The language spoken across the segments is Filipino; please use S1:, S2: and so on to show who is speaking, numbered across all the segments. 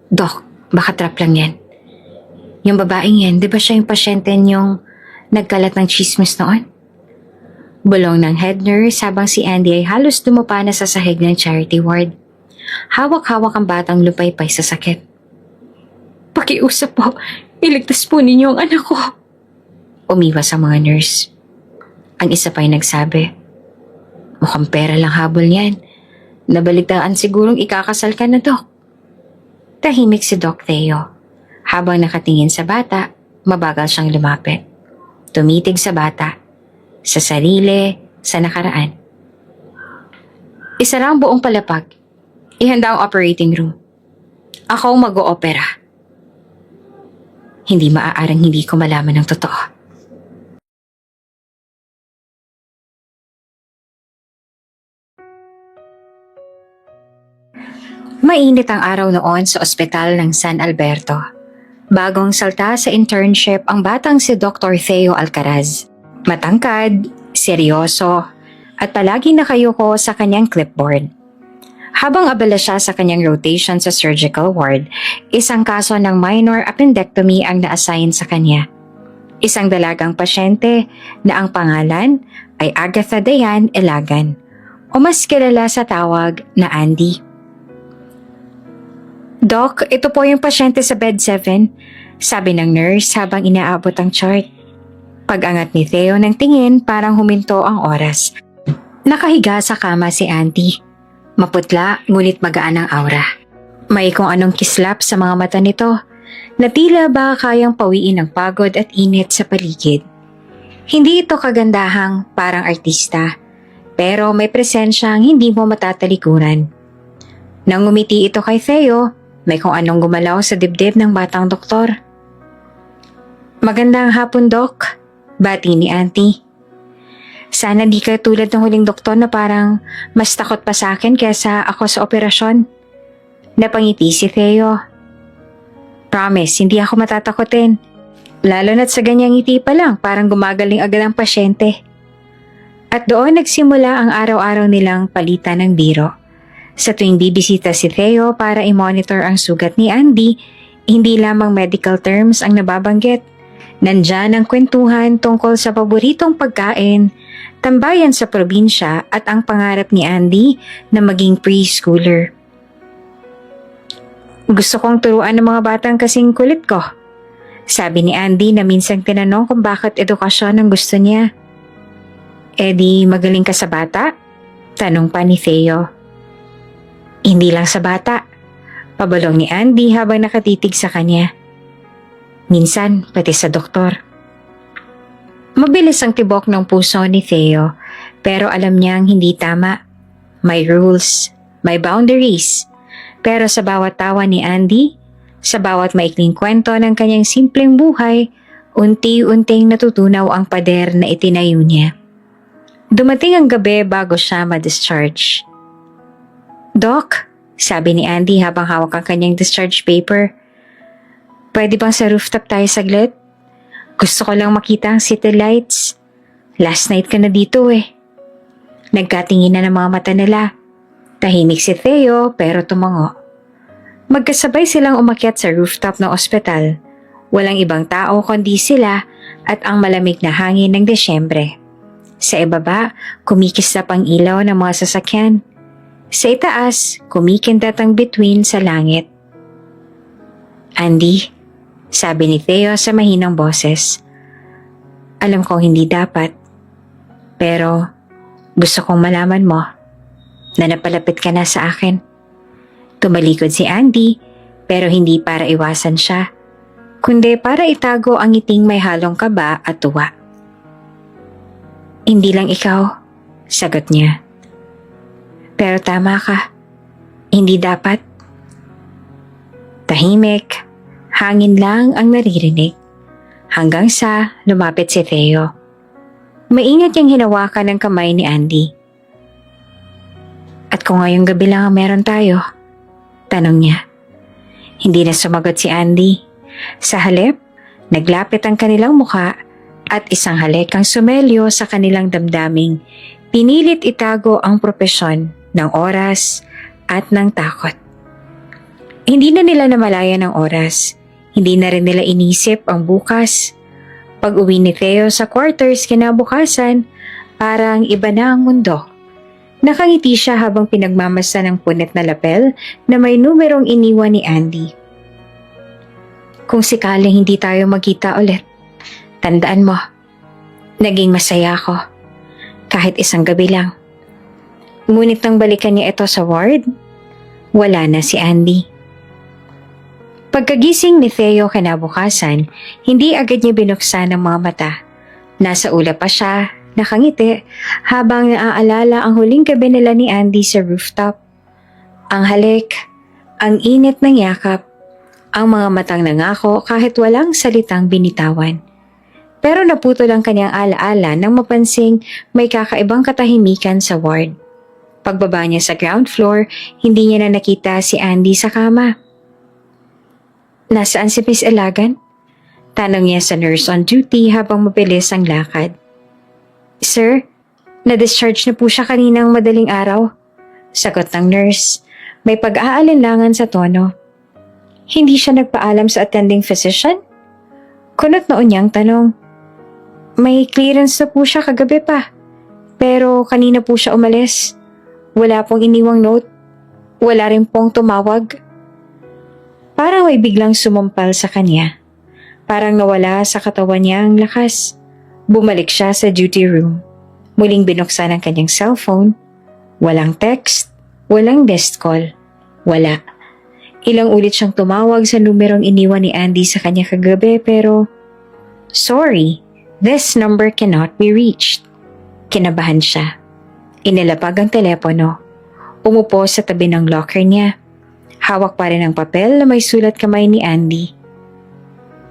S1: Dok, baka trap lang yan. Yung babaeng yan, di ba siya yung pasyente niyong nagkalat ng chismis noon? Bulong ng head nurse habang si Andy ay halos dumapa na sa sahig ng charity ward. Hawak-hawak ang batang lupaypay sa sakit. Pakiusap po, iligtas po ninyo ang anak ko. Umiwas ang mga nurse. Ang isa pa'y nagsabi, mukhang pera lang habol yan. Nabalitaan sigurong ikakasal ka na, Dok. Tahimik si Doc Theo. Habang nakatingin sa bata, mabagal siyang lumapit. Tumitig sa bata, sa sarili, sa nakaraan. Isara ang buong palapag. Ihanda ang operating room. Ako ang mag-oopera. Hindi maaarang hindi ko malaman ng totoo. Mainit ang araw noon sa ospital ng San Alberto. Bagong salta sa internship ang batang si Dr. Theo Alcaraz. Matangkad, seryoso, at palagi nakayuko sa kanyang clipboard. Habang abala siya sa kanyang rotation sa surgical ward, isang kaso ng minor appendectomy ang na-assign sa kanya. Isang dalagang pasyente na ang pangalan ay Agatha Dayan Elagan, o mas kilala sa tawag na Andy. Doc, ito po yung pasyente sa bed 7, sabi ng nurse habang inaabot ang chart. Pag-angat ni Theo ng tingin parang huminto ang oras. Nakahiga sa kama si Auntie. Maputla ngunit magaan ang aura. May kung anong kislap sa mga mata nito na tila ba kayang pawiin ang pagod at init sa paligid. Hindi ito kagandahang parang artista, pero may presensyang hindi mo matatalikuran. Nang ngumiti ito kay Theo, may kung anong gumalaw sa dibdib ng batang doktor. Magandang hapon, Doc. Bati ni Auntie. Sana di ka tulad ng huling doktor na parang mas takot pa sa akin kaysa ako sa operasyon. Napangiti si Theo. Promise, hindi ako matatakotin. Lalo na't sa ganyang ngiti pa lang, parang gumagaling agad ang pasyente. At doon nagsimula ang araw-araw nilang palitan ng biro. Sa tuwing bibisita si Theo para i-monitor ang sugat ni Andy, hindi lamang medical terms ang nababanggit. Nandyan ang kwentuhan tungkol sa paboritong pagkain, tambayan sa probinsya at ang pangarap ni Andy na maging preschooler. Gusto kong turuan ng mga batang kasing kulit ko, sabi ni Andy na minsang tinanong kung bakit edukasyon ang gusto niya. E di magaling ka sa bata? Tanong pa ni Theo. Hindi lang sa bata, pabalong ni Andy habang nakatitig sa kanya. Minsan, pati sa doktor. Mabilis ang tibok ng puso ni Theo, pero alam niyang hindi tama. May rules, may boundaries. Pero sa bawat tawa ni Andy, sa bawat maikling kwento ng kanyang simpleng buhay, unti-unting natutunaw ang pader na itinayo niya. Dumating ang gabi bago siya ma-discharge. Doc, sabi ni Andy habang hawak ang kanyang discharge paper. Pwede bang sa rooftop tayo saglit? Gusto ko lang makita ang city lights. Last night ka na dito eh. Nagkatingin na ng mga mata nila. Tahimik si Theo pero tumango. Magkasabay silang umakyat sa rooftop ng ospital. Walang ibang tao kundi sila at ang malamig na hangin ng Desyembre. Sa ibaba, kumikislap ang ilaw ng mga sasakyan. Sa itaas, kumikindat ang bituin sa langit. Andy, sabi ni Theo sa mahinang boses. Alam kong hindi dapat, pero gusto kong malaman mo na napalapit ka na sa akin. Tumalikod si Andy, pero hindi para iwasan siya, kundi para itago ang ngiting may halong kaba at tuwa. Hindi lang ikaw, sagot niya. Pero tama ka, hindi dapat. Tahimik, hangin lang ang naririnig, hanggang sa lumapit si Theo. Maingat niyang hinawakan ng kamay ni Andy. At kung ngayong gabi lang ang meron tayo? Tanong niya. Hindi na sumagot si Andy. Sa halip, naglapit ang kanilang mukha at isang halik ang sumelyo sa kanilang damdaming pinilit itago ang propesyon ng oras at ng takot. Hindi na nila namalayan ang oras. Hindi na rin nila inisip ang bukas. Pag-uwi ni Theo sa quarters kinabukasan, parang iba na ang mundo. Nakangiti siya habang pinagmamasa ng punit na lapel na may numerong iniwan ni Andy. Kung sakaling hindi tayo magkita ulit, tandaan mo, naging masaya ako. Kahit isang gabi lang. Ngunit nang balikan niya ito sa ward, wala na si Andy. Pagkagising ni Theo kinabukasan, hindi agad niya binuksan ang mga mata. Nasa ulap pa siya, nakangiti, habang naaalala ang huling gabi nila ni Andy sa rooftop. Ang halik, ang init ng yakap, ang mga matang nangako kahit walang salitang binitawan. Pero naputol ang kanyang alaala nang mapansing may kakaibang katahimikan sa ward. Pagbaba niya sa ground floor, hindi niya na nakita si Andy sa kama. Nasaan si Miss Elagan? Tanong niya sa nurse on duty habang mabilis ang lakad. Sir, na-discharge na po siya kaninang madaling araw. Sagot ng nurse, may pag-aalinlangan sa tono. Hindi siya nagpaalam sa attending physician? Kunot noon niyang tanong. May clearance na po siya kagabi pa. Pero kanina po siya umalis. Wala pong iniwang note. Wala rin pong tumawag. Parang may biglang sumampal sa kanya. Parang nawala sa katawan niya ang lakas. Bumalik siya sa duty room. Muling binuksan ang kanyang cellphone. Walang text, walang missed call. Wala. Ilang ulit siyang tumawag sa numerong iniwan ni Andy sa kanya kagabi pero, sorry, this number cannot be reached. Kinabahan siya. Inilapag ang telepono. Umupo sa tabi ng locker niya. Hawak pa rin ang papel na may sulat kamay ni Andy.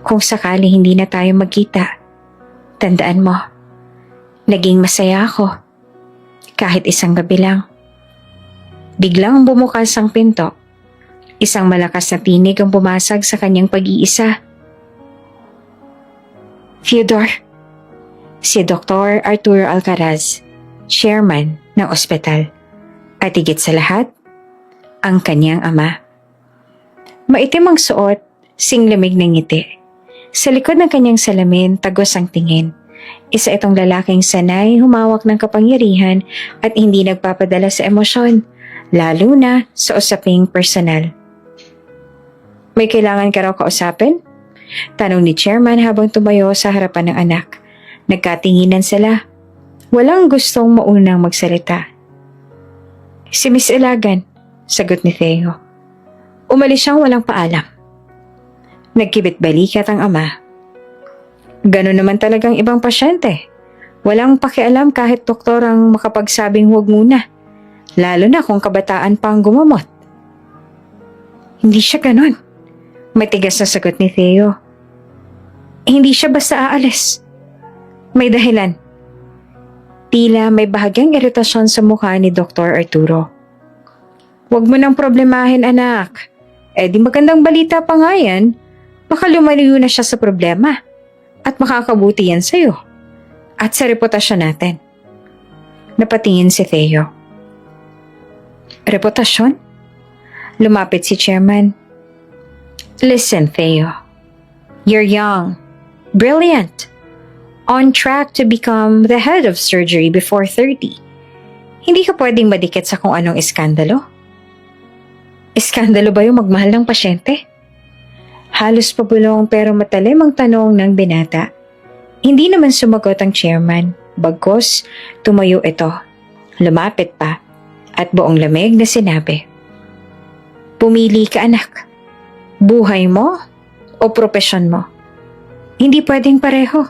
S1: Kung sakali hindi na tayo magkita, tandaan mo, naging masaya ako. Kahit isang gabi lang. Biglang bumukas ang pinto. Isang malakas na tinig ang pumasag sa kanyang pag-iisa. Fyodor, si Dr. Arturo Alcaraz, chairman ng ospital. At higit sa lahat, ang kanyang ama. Maitim ang suot, singlamig ng ngiti. Sa likod ng kanyang salamin, tagos ang tingin. Isa itong lalaking sanay humawak ng kapangyarihan at hindi nagpapadala sa emosyon, lalo na sa usaping personal. May kailangan ka raw kausapin? Tanong ni chairman habang tumayo sa harapan ng anak. Nagkatinginan sila. Walang gustong maunang magsalita. Si Miss Elagan, sagot ni Theo. Umalis siyang walang paalam. Nagkibit balikat ang ama. Ganon naman talagang ibang pasyente. Walang pakialam kahit doktor ang makapagsabing huwag muna. Lalo na kung kabataan pang gumamot. Hindi siya ganon. Matigas na sagot ni Theo. Hindi siya basta aalis. May dahilan. Tila may bahagyang iritasyon sa mukha ni Dr. Arturo. Huwag mo nang problemahin, anak. Di magandang balita pa nga yan. Baka lumalayo na siya sa problema. At makakabuti yan sa'yo. At sa reputasyon natin. Napatingin si Theo. Reputasyon? Lumapit si chairman. Listen, Theo. You're young. Brilliant. On track to become the head of surgery before 30. Hindi ka pwedeng madikit sa kung anong iskandalo. Iskandalo ba yung magmahal ng pasyente? Halos pabulong pero matalim ang tanong ng binata. Hindi naman sumagot ang chairman. Bagkus, tumayo ito. Lumapit pa at buong lamig na sinabi. Pumili ka, anak. Buhay mo o propesyon mo? Hindi pwedeng pareho.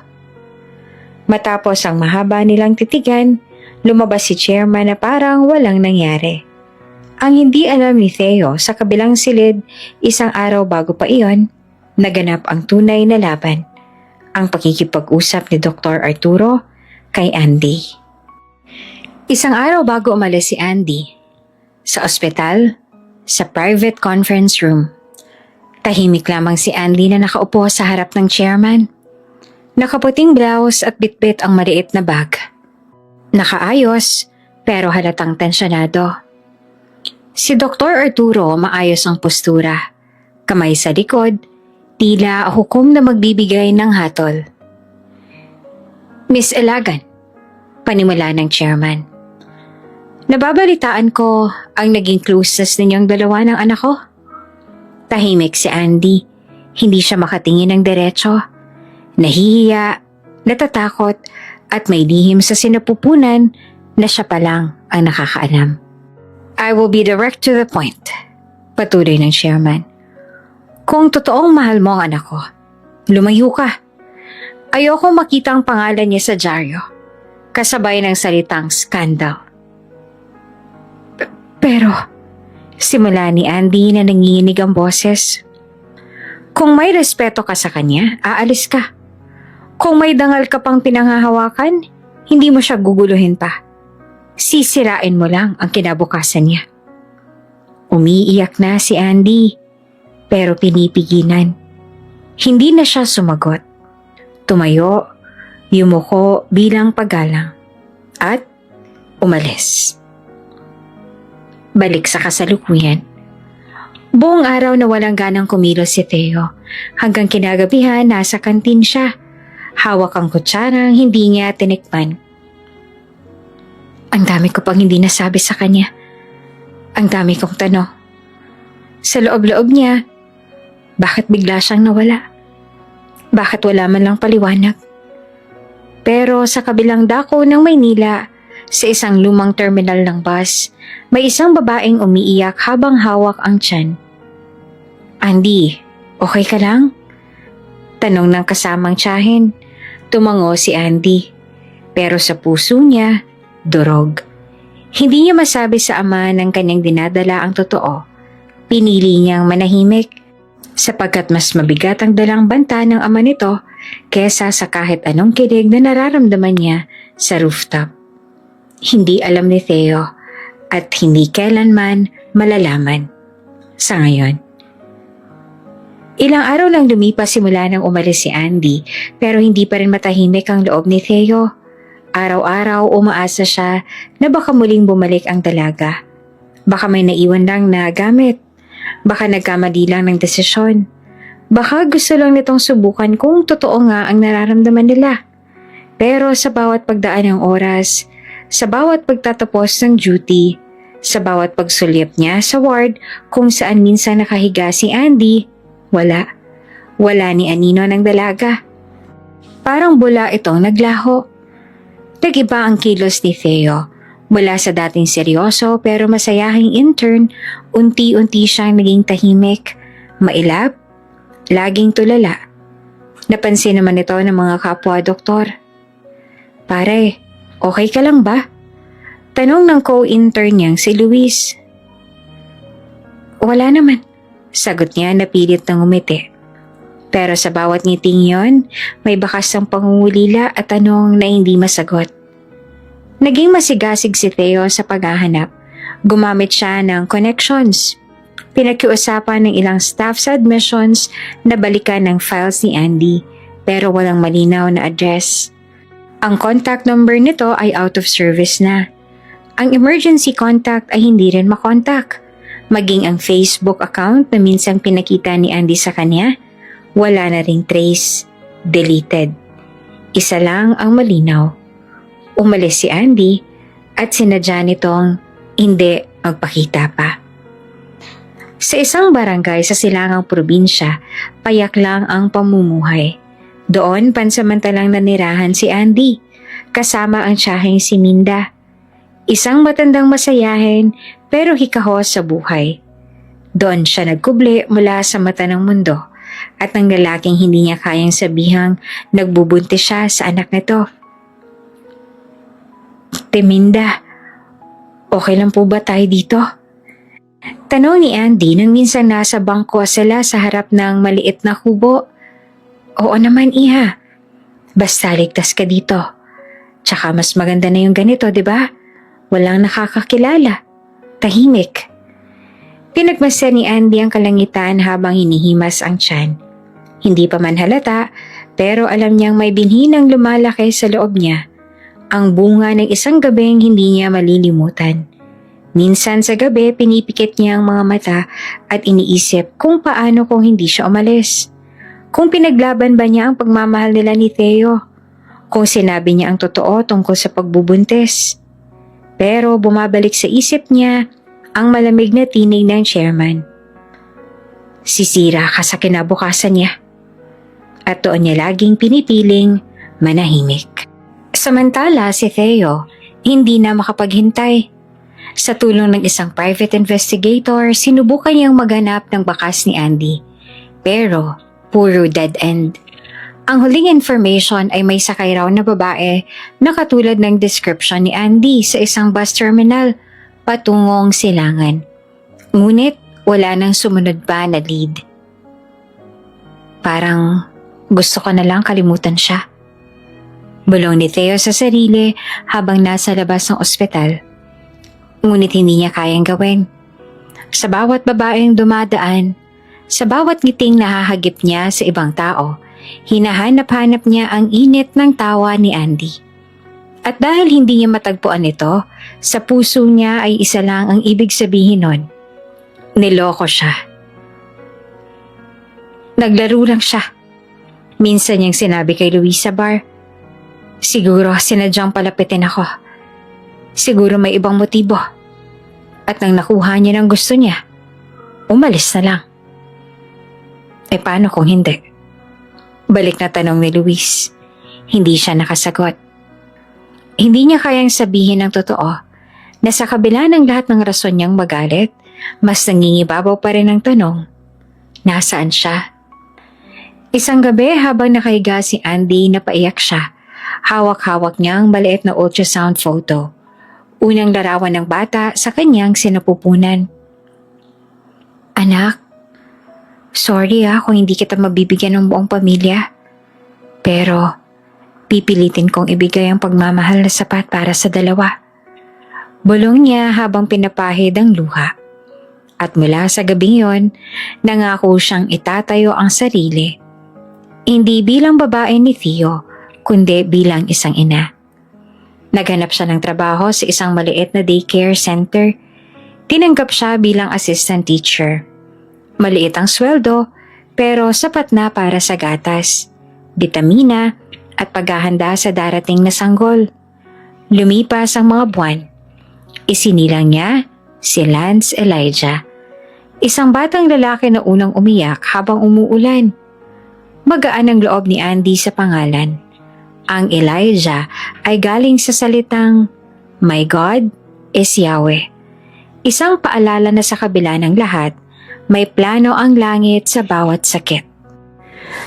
S1: Matapos ang mahaba nilang titigan, lumabas si chairman na parang walang nangyari. Ang hindi alam ni Theo sa kabilang silid, isang araw bago pa iyon, naganap ang tunay na laban. Ang pakikipag-usap ni Dr. Arturo kay Andy. Isang araw bago umalis si Andy, sa ospital, sa private conference room, tahimik lamang si Andy na nakaupo sa harap ng chairman. Nakaputing blouse at bitbit ang maliit na bag. Nakaayos pero halatang tensyonado. Si Dr. Arturo maayos ang postura. Kamay sa likod, tila hukom na magbibigay ng hatol. Miss Elagan, panimula ng chairman. Nababalitaan ko ang naging closeness ninyong dalawa ng anak ko. Tahimik si Andy. Hindi siya makatingin ng diretso. Nahihiya, natatakot, at may lihim sa sinapupunan na siya pa lang ang nakakaalam. I will be direct to the point, patuloy ng chairman. Kung totoong mahal mo ang anak ko, lumayo ka. Ayoko makita ang pangalan niya sa dyaryo, kasabay ng salitang scandal. Pero, simula ni Andy na nanginginig ang boses. Kung may respeto ka sa kanya, aalis ka. Kung may dangal ka pang pinanghahawakan, hindi mo siya guguluhin pa. Sisirain mo lang ang kinabukasan niya. Umiiyak na si Andy, pero pinipigilan. Hindi na siya sumagot. Tumayo, yumuko bilang paggalang, at umalis. Balik sa kasalukuyan. Buong araw na walang ganang kumilos si Theo. Hanggang kinagabihan, nasa kantin siya. Hawak ang kutsarang hindi niya tinikman. Ang dami ko pang hindi nasabi sa kanya. Ang dami kong tanong. Sa loob-loob niya, bakit bigla siyang nawala? Bakit wala man lang paliwanag? Pero sa kabilang dako ng Maynila, sa isang lumang terminal ng bus, may isang babaeng umiiyak habang hawak ang tiyan. Andy, okay ka lang? Tanong ng kasamang tiyahin. Tumango si Andy. Pero sa puso niya, durog. Hindi niya masabi sa ama ng kanyang dinadala ang totoo. Pinili niyang manahimik sapagkat mas mabigat ang dalang banta ng ama nito kesa sa kahit anong kilig na nararamdaman niya sa rooftop. Hindi alam ni Theo at hindi kailanman malalaman sa ngayon. Ilang araw lang lumipas simula nang umalis si Andy pero hindi pa rin matahimik ang loob ni Theo. Araw-araw umaasa siya na baka muling bumalik ang dalaga. Baka may naiwan lang na gamit. Baka nagkamali lang ng desisyon. Baka gusto lang nitong subukan kung totoo nga ang nararamdaman nila. Pero sa bawat pagdaan ng oras, sa bawat pagtatapos ng duty, sa bawat pagsulyap niya sa ward kung saan minsan nakahiga si Andy, wala. Wala ni anino ng dalaga. Parang bula itong naglaho. Nag-iba ang kilos ni Theo. Mula sa dating seryoso pero masayahing intern, unti-unti siyang naging tahimik, mailap, laging tulala. Napansin naman ito ng mga kapwa-doktor. Pare, okay ka lang ba? Tanong ng co-intern niyang si Luis. Wala naman, sagot niya na pilit ng umiti. Pero sa bawat ngiting yon, may bakas ng pangungulila at tanong na hindi masagot. Naging masigasig si Theo sa paghahanap. Gumamit siya ng connections. Pinagkiusapan ng ilang staff sa admissions na balikan ng files ni Andy pero walang malinaw na address. Ang contact number nito ay out of service na. Ang emergency contact ay hindi rin makontak. Maging ang Facebook account na minsang pinakita ni Andy sa kanya, wala na ring trace, deleted. Isa lang ang malinaw. Umalis si Andy at sinadya nitong hindi magpakita pa. Sa isang barangay sa silangang probinsya, payak lang ang pamumuhay. Doon pansamantalang nanirahan si Andy, kasama ang tiyaheng si Minda. Isang matandang masayahin pero hikahos sa buhay. Doon siya nagkubli mula sa mata ng mundo at ng lalaking hindi niya kayang sabihang nagbubuntis siya sa anak nito. Minda, okay lang po ba tayo dito? Tanong ni Andy nang minsan nasa bangko sila sa harap ng maliit na kubo. Oo naman, iha. Basta ligtas ka dito. Tsaka mas maganda na yung ganito, di ba? Walang nakakakilala. Tahimik. Pinagmasdan ni Andy ang kalangitan habang hinihimas ang tiyan. Hindi pa man halata, pero alam niyang may binhinang lumalaki sa loob niya. Ang bunga ng isang gabing hindi niya malilimutan. Minsan sa gabi, pinipikit niya ang mga mata at iniisip kung paano kung hindi siya umalis. Kung pinaglaban ba niya ang pagmamahal nila ni Theo? Kung sinabi niya ang totoo tungkol sa pagbubuntis? Pero bumabalik sa isip niya ang malamig na tinig ng chairman. Sisira ka sa kinabukasan niya. At doon niya laging pinipiling manahimik. Samantala si Theo, hindi na makapaghintay. Sa tulong ng isang private investigator, sinubukan niyang maghanap ng bakas ni Andy. Pero puro dead end. Ang huling information ay may sakay raw na babae na katulad ng description ni Andy sa isang bus terminal patungong Silangan. Ngunit wala nang sumunod pa na lead. Parang gusto ko na lang kalimutan siya. Bulong ni Theo sa sarili habang nasa labas ng ospital. Ngunit hindi niya kayang gawin. Sa bawat babaeng dumadaan, sa bawat ngiting nahahagip niya sa ibang tao, hinahanap-hanap niya ang init ng tawa ni Andy. At dahil hindi niya matagpuan ito, sa puso niya ay isa lang ang ibig sabihin nun. Niloko siya. Naglaro lang siya. Minsan niyang sinabi kay Luis sa bar, siguro sinadyang palapitin ako. Siguro may ibang motibo. At nang nakuha niya ng gusto niya, umalis na lang. Eh paano kung hindi? Balik na tanong ni Luis. Hindi siya nakasagot. Hindi niya kayang sabihin ng totoo na sa kabila ng lahat ng rason niyang magalit, mas nangingibabaw pa rin ang tanong, nasaan siya? Isang gabi habang nakahiga si Andy, napaiyak siya. Hawak-hawak niya ang maliit na ultrasound photo. Unang larawan ng bata sa kanyang sinapupunan. Anak, sorry kung hindi kita mabibigyan ng buong pamilya. Pero pipilitin kong ibigay ang pagmamahal na sapat para sa dalawa. Bulong niya habang pinapahid ang luha. At mula sa gabing yon, nangako siyang itatayo ang sarili. Hindi bilang babae ni Theo, kundi bilang isang ina. Naghanap siya ng trabaho sa isang maliit na daycare center. Tinanggap siya bilang assistant teacher. Maliit ang sweldo, pero sapat na para sa gatas, bitamina, at paghahanda sa darating na sanggol. Lumipas ang mga buwan. Isinilang niya si Lance Elijah, isang batang lalaki na unang umiyak habang umuulan. Magaan ang loob ni Andy sa pangalan. Ang Elijah ay galing sa salitang, My God is Yahweh. Isang paalala na sa kabila ng lahat, may plano ang langit sa bawat sakit.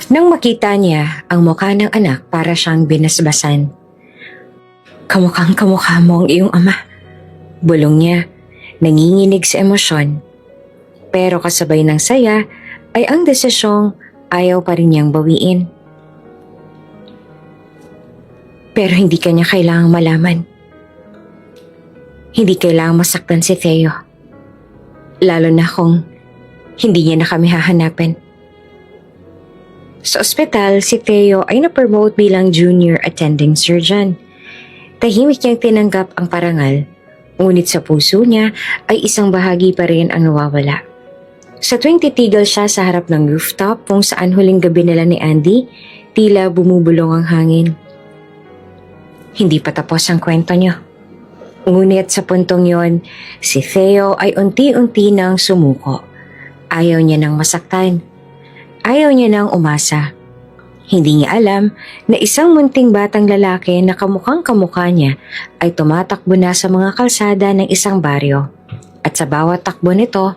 S1: Nang makita niya ang mukha ng anak, para siyang binasbasan. Kamukhang kamukha mo ang iyong ama. Bulong niya, nanginginig sa emosyon. Pero kasabay ng saya ay ang desisyong ayaw pa rin niyang bawiin. Pero hindi kanya kailangang malaman. Hindi kailangang masaktan si Theo. Lalo na kung hindi niya na kami hahanapin. Sa ospital, si Theo ay na-promote bilang junior attending surgeon. Tahimik niyang tinanggap ang parangal, ngunit sa puso niya ay isang bahagi pa rin ang nawawala. Sa tuwing titigil siya sa harap ng rooftop kung saan huling gabi nila ni Andy, tila bumubulong ang hangin. Hindi pa tapos ang kwento niyo. Ngunit sa puntong yon, si Theo ay unti-unti nang sumuko. Ayaw niya nang masaktan. Ayaw niya nang umasa. Hindi niya alam na isang munting batang lalaki na kamukhang kamukha niya ay tumatakbo na sa mga kalsada ng isang baryo. At sa bawat takbo nito,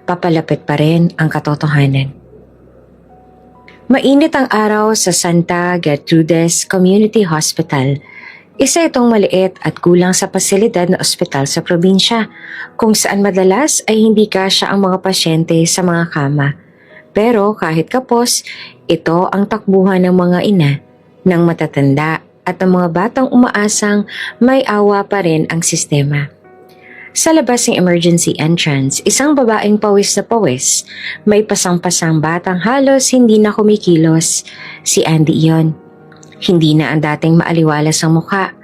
S1: papalapit pa rin ang katotohanan. Mainit ang araw sa Santa Gertrudis Community Hospital. Isa itong maliit at kulang sa pasilidad na ospital sa probinsya, kung saan madalas ay hindi kasya ang mga pasyente sa mga kama. Pero kahit kapos, ito ang takbuhan ng mga ina, ng matatanda at ng mga batang umaasang may awa pa rin ang sistema. Sa labas ng emergency entrance, isang babaeng pawis na pawis, may pasang-pasang batang halos hindi na kumikilos. Si Andy iyon. Hindi na ang dating maaliwalas ang mukha.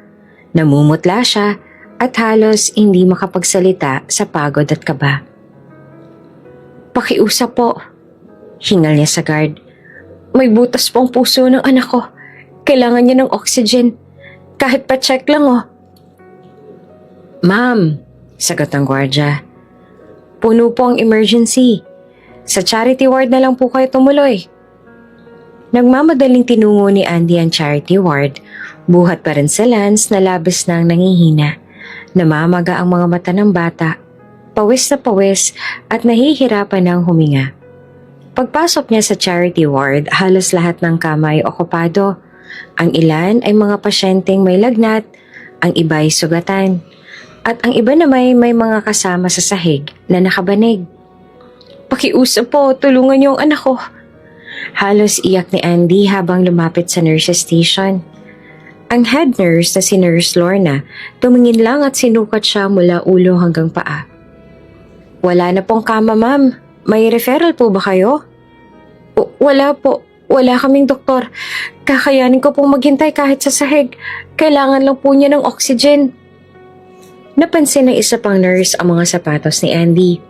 S1: Namumutla siya at halos hindi makapagsalita sa pagod at kaba. "Pakiusap po," hingal niya sa guard. "May butas pong puso ng anak ko. Kailangan niya ng oxygen. Kahit pa-check lang oh." "Ma'am," sagot ng gwardya, "puno po ang emergency. Sa charity ward na lang po kayo tumuloy." Nagmamadaling tinungo ni Andy ang charity ward. Buhat pa rin sa Lance na labis nang nangihina. Namamaga ang mga mata ng bata. Pawis na pawis at nahihirapan ng huminga. Pagpasok niya sa charity ward, halos lahat ng kama ay okupado. Ang ilan ay mga pasyenteng may lagnat, ang iba ay sugatan, at ang iba naman may mga kasama sa sahig na nakabanig. "Pakiusap po, tulungan niyo ang anak ko." Halos iyak ni Andy habang lumapit sa nurse's station. Ang head nurse na si Nurse Lorna tumingin lang at sinukat siya mula ulo hanggang paa. "Wala na pong kama, ma'am. May referral po ba kayo?" Wala po. Wala kaming doktor. Kakayanin ko pong maghintay kahit sa sahig. Kailangan lang po niya ng oxygen." Napansin ng isa pang nurse ang mga sapatos ni Andy.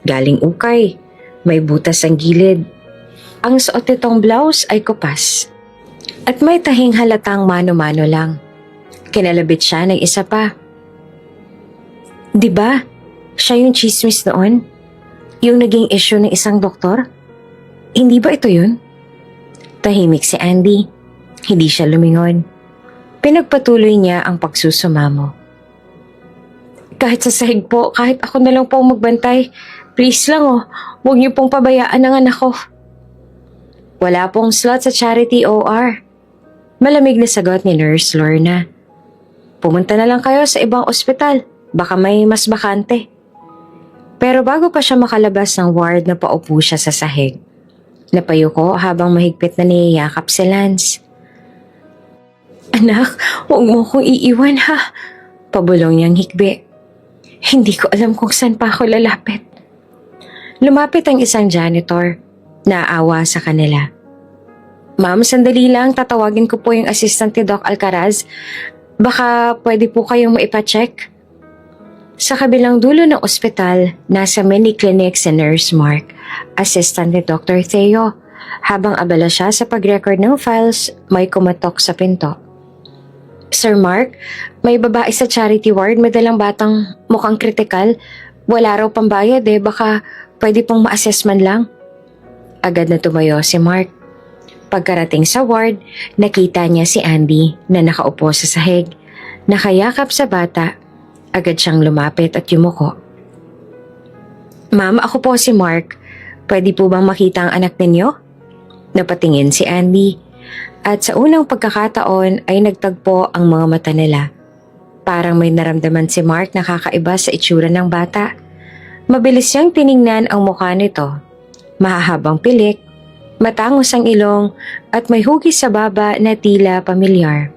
S1: Galing ukay. May butas ang gilid. Ang suot nitong blouse ay kupas. At may tahing halatang mano-mano lang. Kinalabit siya ng isa pa. "Diba? Siya yung chismis noon? Yung naging issue ng isang doktor? Hindi ba ito yun?" Tahimik si Andy. Hindi siya lumingon. Pinagpatuloy niya ang pagsusumamo. "Kahit sa sahig po, kahit ako na lang po magbantay. Please lang oh, huwag niyo pong pabayaan ang anak ko." "Wala pong slot sa charity OR." Malamig na sagot ni Nurse Lorna. "Pumunta na lang kayo sa ibang ospital. Baka may mas bakante." Pero bago pa siya makalabas ng ward, na paupo siya sa sahig. Napayuko habang mahigpit na niyayakap si Lance. "Anak, huwag mo akong iiwan ha." Pabulong niyang hikbi. "Hindi ko alam kung saan pa ako lalapit." Lumapit ang isang janitor. Naawa sa kanila. "Ma'am, sandali lang, tatawagin ko po yung assistant ni Doc Alcaraz. Baka pwede po kayong maipacheck." Sa kabilang dulo ng ospital, nasa mini clinic si Nurse Mark, assistant ni Dr. Theo. Habang abala siya sa pag-record ng files, may kumatok sa pinto. "Sir Mark, may babae sa charity ward, may dalang batang mukhang kritikal. Wala raw pambayad baka pwede pong ma-assess man lang." Agad na tumayo si Mark. Pagkarating sa ward, nakita niya si Andy na nakaupo sa sahig. Nakayakap sa bata. Agad siyang lumapit at yumuko. "Ma'am, ako po si Mark. Pwede po bang makita ang anak ninyo?" Napatingin si Andy. At sa unang pagkakataon ay nagtagpo ang mga mata nila. Parang may naramdaman si Mark na kakaiba sa itsura ng bata. Mabilis niyang tiningnan ang mukha nito. Mahahabang pilik, matangos ang ilong at may hugis sa baba na tila pamilyar.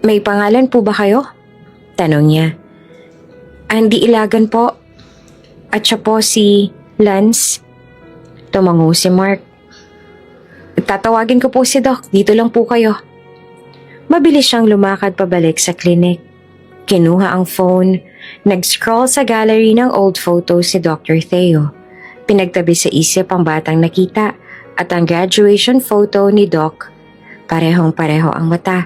S1: "May pangalan po ba kayo?" tanong niya. "Andy Ilagan po. At siya po si Lance." Tumango si Mark. "Tatawagin ko po si Doc. Dito lang po kayo." Mabilis siyang lumakad pabalik sa clinic. Kinuha ang phone. Nag-scroll sa gallery ng old photos si Dr. Theo. Pinagtabi sa isip ang batang nakita at ang graduation photo ni Doc. Parehong-pareho ang mata,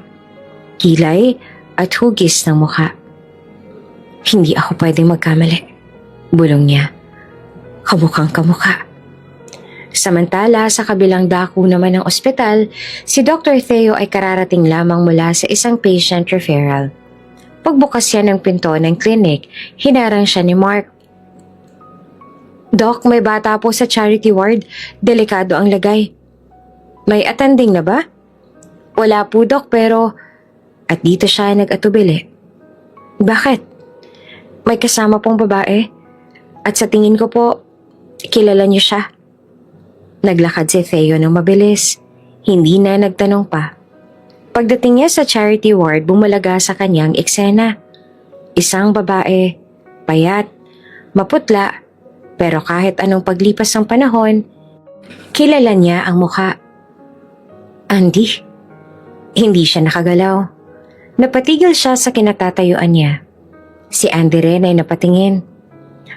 S1: kilay at hugis ng mukha. "Hindi ako pwedeng magkamali," bulong niya. Kamukhang kamukha. Samantala, sa kabilang dako naman ng ospital, si Dr. Theo ay kararating lamang mula sa isang patient referral. Pagbukas siya ng pinto ng clinic, hinarang siya ni Mark. "Doc, may bata po sa charity ward. Delikado ang lagay." "May attending na ba?" "Wala po, Doc, pero..." At dito siya nag-atubili. "Bakit? May kasama pong babae. At sa tingin ko po, kilala niyo siya." Naglakad si Theo ng mabilis. Hindi na nagtanong pa. Pagdating niya sa charity ward, bumalaga sa kanyang eksena. Isang babae, payat, maputla, pero kahit anong paglipas ng panahon, kilala niya ang mukha. "Andy?" Hindi siya nakagalaw. Napatigil siya sa kinatatayuan niya. Si Andy rin ay napatingin.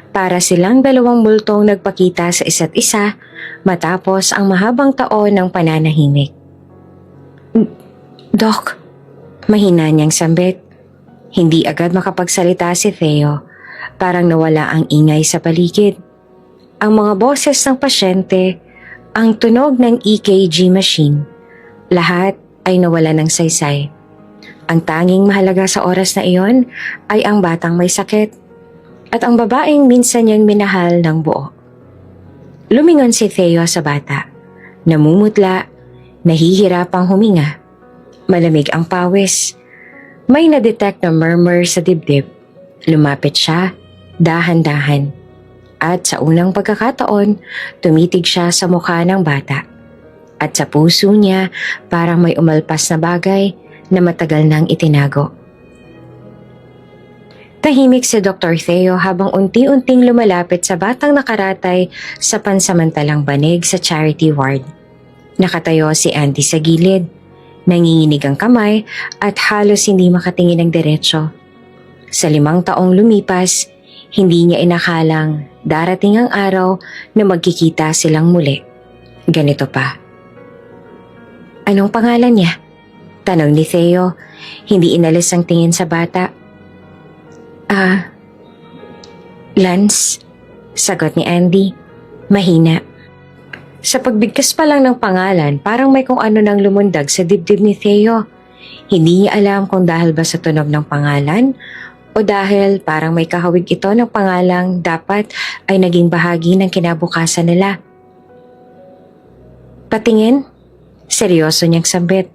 S1: Para silang dalawang multong nagpakita sa isa't isa matapos ang mahabang taon ng pananahimik. Doc, mahina niyang sambit. Hindi agad makapagsalita si Theo. Parang nawala ang ingay sa paligid. Ang mga boses ng pasyente, ang tunog ng EKG machine, lahat ay nawala ng saysay. Ang tanging mahalaga sa oras na iyon ay ang batang may sakit at ang babaeng minsan niyang minahal ng buo. Lumingon si Theo sa bata. Namumutla, nahihirapang huminga. Malamig ang pawis. May na-detect na murmur sa dibdib. Lumapit siya, dahan-dahan. At sa unang pagkakataon, tumitig siya sa mukha ng bata. At sa puso niya, parang may umalpas na bagay na matagal nang itinago. Tahimik si Dr. Theo habang unti-unting lumalapit sa batang nakaratay sa pansamantalang banig sa charity ward. Nakatayo si Andy sa gilid, nanginginig ang kamay at halos hindi makatingin ng diretsyo. Sa 5 taong lumipas, hindi niya inakalang darating ang araw na magkikita silang muli. Ganito pa. Anong pangalan niya? Tanong ni Theo, hindi inalis ang tingin sa bata. Lance, sagot ni Andy, mahina. Sa pagbigkas pa lang ng pangalan, parang may kung ano nang lumundag sa dibdib ni Theo. Hindi niya alam kung dahil ba sa tunog ng pangalan o dahil parang may kahawig ito ng pangalang dapat ay naging bahagi ng kinabukasan nila. Patingin, seryoso niyang sambit.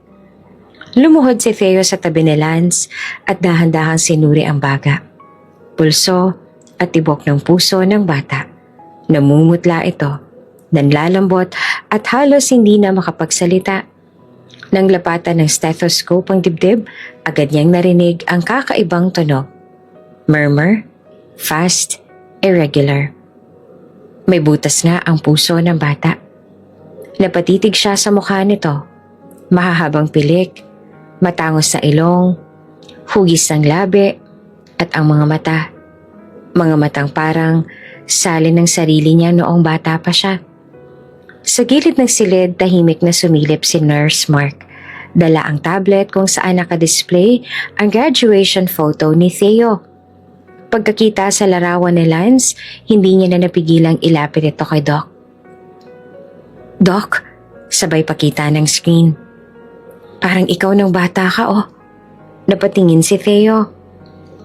S1: Lumuhod si Theo sa tabi ni Lance at dahan-dahang sinuri ang baga. Pulso at tibok ng puso ng bata. Namumutla ito, nanlalambot at halos hindi na makapagsalita. Nang lapatan ng stethoscope ang dibdib, agad niyang narinig ang kakaibang tunog. Murmur, fast, irregular. May butas nga ang puso ng bata. Napatitig siya sa mukha nito. Mahahabang pilik, matangos na ilong, hugis ng labi, at ang mga mata. Mga matang parang salin ng sarili niya noong bata pa siya. Sa gilid ng silid, tahimik na sumilip si Nurse Mark. Dala ang tablet kung saan nakadisplay ang graduation photo ni Theo. Pagkakita sa larawan ni Lance, hindi niya na napigilang ilapit ito kay Doc. Doc, sabay pakita ng screen. Parang ikaw ng bata ka oh. Napatingin si Theo.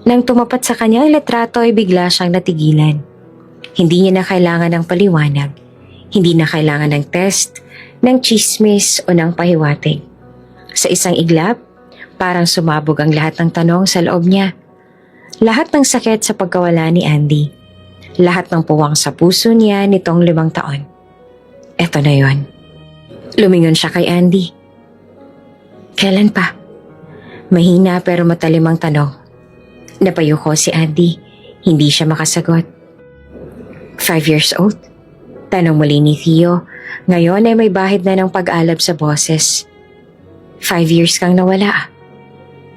S1: Nang tumapat sa kanya ang litrato ay bigla siyang natigilan. Hindi niya na kailangan ng paliwanag. Hindi na kailangan ng test, ng chismis o ng pahiwatig. Sa isang iglap, parang sumabog ang lahat ng tanong sa loob niya. Lahat ng sakit sa pagkawala ni Andy. Lahat ng puwang sa puso niya nitong 5 taon. Eto na yon. Lumingon siya kay Andy. Kailan pa? Mahina pero matalim ang tanong. Napayuko si Andy. Hindi siya makasagot. 5 years old? Tanong muli ni Theo. Ngayon ay may bahid na ng pag-alab sa boses. 5 years kang nawala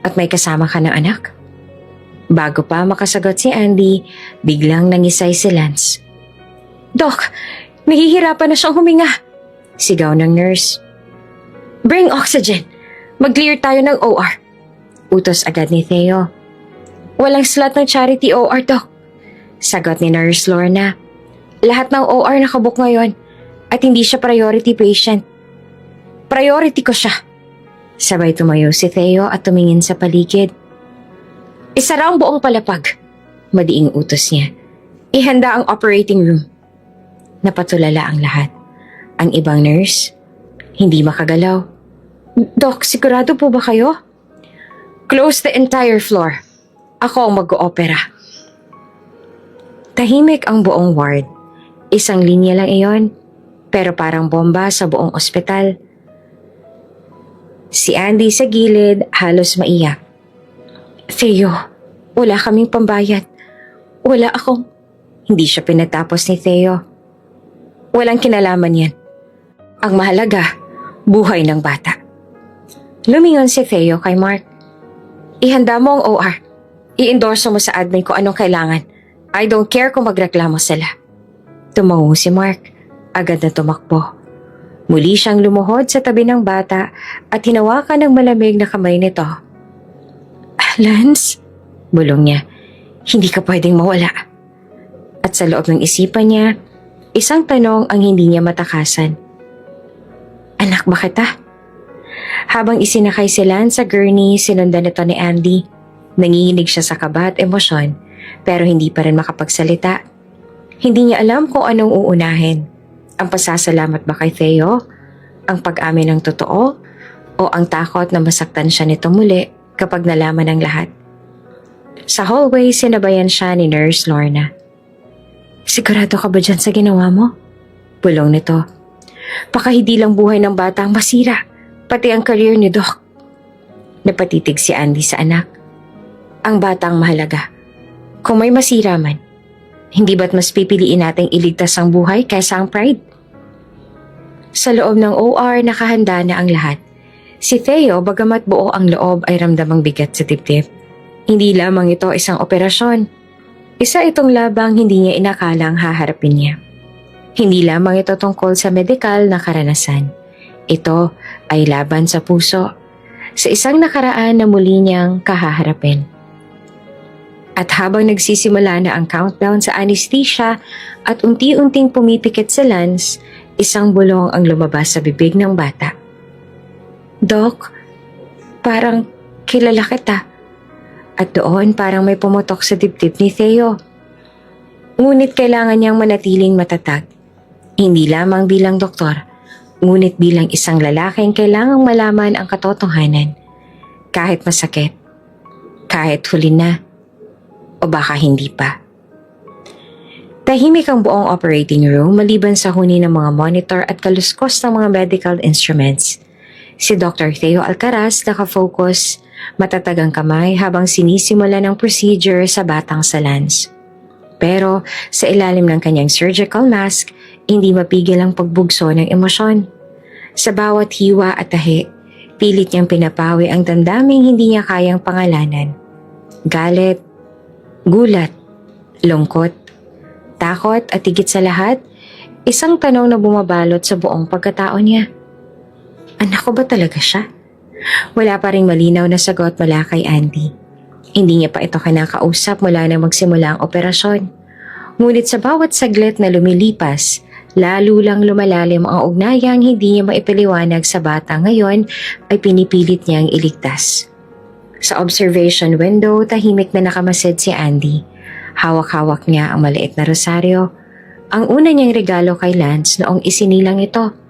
S1: at may kasama ka ng anak? Bago pa makasagot si Andy, biglang nangisay si Lance. Doc, nahihirapan na siyang huminga. Sigaw ng nurse. Bring oxygen. Mag-clear tayo ng OR. Utos agad ni Theo. Walang slot ng charity OR, Doc. Sagot ni Nurse Lorna. Lahat ng OR nakabook ngayon at hindi siya priority patient. Priority ko siya. Sabay tumayo si Theo at tumingin sa paligid. Isara ang buong palapag. Madiing utos niya. Ihanda ang operating room. Napatulala ang lahat. Ang ibang nurse, hindi makagalaw. Doc, sigurado po ba kayo? Close the entire floor. Ako ang mag-oopera. Tahimik ang buong ward. Isang linya lang iyon, pero parang bomba sa buong ospital. Si Andy sa gilid halos maiyak. Theo, wala kaming pambayad. Wala akong... Hindi siya pinatapos ni Theo. Walang kinalaman yan. Ang mahalaga, buhay ng bata. Lumingon si Theo kay Mark.
S2: Ihanda mo ang OR. I-endorse mo sa admin kung anong kailangan. I don't care kung magreklamo sila.
S1: Tumango si Mark. Agad na tumakbo. Muli siyang lumuhod sa tabi ng bata at hinawakan ng malamig na kamay nito. Lance? Bulong niya. Hindi ka pwedeng mawala. At sa loob ng isipan niya, isang tanong ang hindi niya matakasan. Anak ba kita? Habang isinakay si Lance sa gurney, sinundan ito ni Andy. Nanginginig siya sa kaba at emosyon, pero hindi pa rin makapagsalita. Hindi niya alam kung anong uunahin. Ang pasasalamat ba kay Theo? Ang pag-amin ng totoo? O ang takot na masaktan siya nito muli kapag nalaman ang lahat? Sa hallway, sinabayan siya ni Nurse Lorna. Sigurado ka ba dyan sa ginawa mo? Bulong nito. Baka hindi lang buhay ng bata ang masira, pati ang career ni Doc. Napatitig si Andy sa anak. Ang bata ang mahalaga. Kung may masira man, hindi ba't mas pipiliin nating iligtas ang buhay kaysa ang pride? Sa loob ng OR, nakahanda na ang lahat. Si Theo, bagamat buo ang loob, ay ramdamang bigat sa dibdib. Hindi lamang ito isang operasyon. Isa itong labang hindi niya inakalang haharapin niya. Hindi lamang ito tungkol sa medikal na karanasan. Ito ay laban sa puso, sa isang nakaraan na muli niyang kahaharapin. At habang nagsisimula na ang countdown sa anesthesia at unti-unting pumipikit sa Lance, isang bulong ang lumabas sa bibig ng bata. Doc, parang kilala kita. At doon parang may pumutok sa dibdib ni Theo. Ngunit kailangan niyang manatiling matatag. Hindi lamang bilang doktor, ngunit bilang isang lalaking kailangang malaman ang katotohanan. Kahit masakit, kahit huli na, o baka hindi pa. Tahimik ang buong operating room maliban sa huni ng mga monitor at kaluskos ng mga medical instruments. Si Dr. Theo Alcaraz nakafocus, matatag ang kamay habang sinisimula ng procedure sa batang sa Lance. Pero sa ilalim ng kanyang surgical mask, hindi mapigil ang pagbugso ng emosyon. Sa bawat hiwa at tahi, pilit niyang pinapawi ang damdaming hindi niya kayang pangalanan. Galit, gulat, lungkot, takot at higit sa lahat, isang tanong na bumabalot sa buong pagkatao niya. Anak ko ba talaga siya? Wala pa ring malinaw na sagot mula kay Andy. Hindi niya pa ito kinakausap mula na magsimula ang operasyon. Ngunit sa bawat saglit na lumilipas, lalo lang lumalalim ang ugnayang hindi niya maipaliwanag sa bata ngayon ay pinipilit niyang iligtas. Sa observation window, tahimik na nakamasid si Andy. Hawak-hawak niya ang maliit na rosaryo. Ang una niyang regalo kay Lance noong isinilang ito.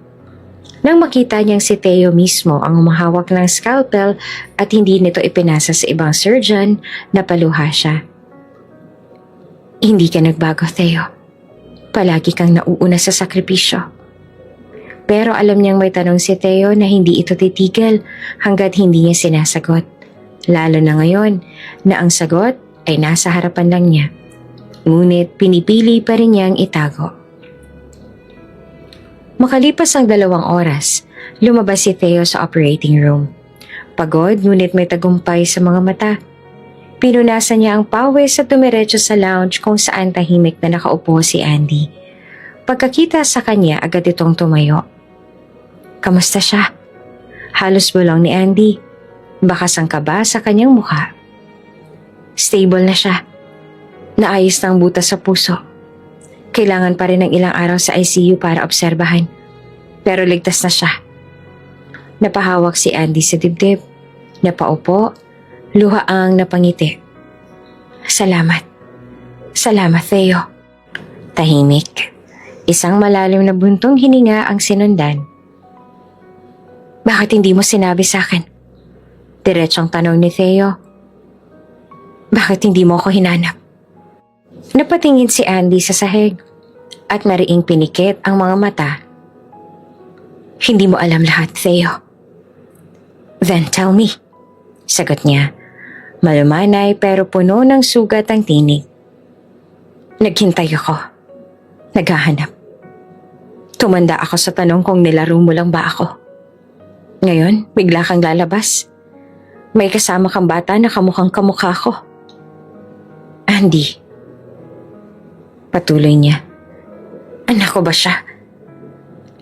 S1: Nang makita niyang si Theo mismo ang humahawak ng scalpel at hindi nito ipinasa sa ibang surgeon, napaluha siya. Hindi ka nagbago, Theo. Palagi kang nauuna sa sakripisyo. Pero alam niyang may tanong si Theo na hindi ito titigil hanggat hindi niya sinasagot. Lalo na ngayon na ang sagot ay nasa harapan lang niya. Ngunit pinipili pa rin niyang itago. Makalipas ang 2 oras, lumabas si Theo sa operating room. Pagod ngunit may tagumpay sa mga mata. Pinunasan niya ang pawis at tumiretso sa lounge kung saan tahimik na nakaupo si Andy. Pagkakita sa kanya, agad itong tumayo. Kamusta siya? Halos bulong ni Andy. Bakas ang kaba sa kanyang mukha. Stable na siya. Naayos ng butas sa puso. Kailangan pa rin ng ilang araw sa ICU para obserbahan. Pero ligtas na siya. Napahawak si Andy sa dibdib. Napaupo. Luha ang napangiti. Salamat. Salamat, Theo. Tahimik. Isang malalim na buntong hininga ang sinundan. Bakit hindi mo sinabi sa akin? Diretsong tanong ni Theo. Bakit hindi mo ako hinanap? Napatingin si Andy sa sahig at mariing pinikit ang mga mata. Hindi mo alam lahat, Theo. Then tell me, sagot niya. Malumanay pero puno ng sugat ang tinig. Naghintay ako. Naghahanap. Tumanda ako sa tanong kung nilaro mo lang ba ako. Ngayon, bigla kang lalabas.
S2: May kasama kang bata na kamukhang kamukha ko. Andy. Patuloy niya. Anak ko ba siya?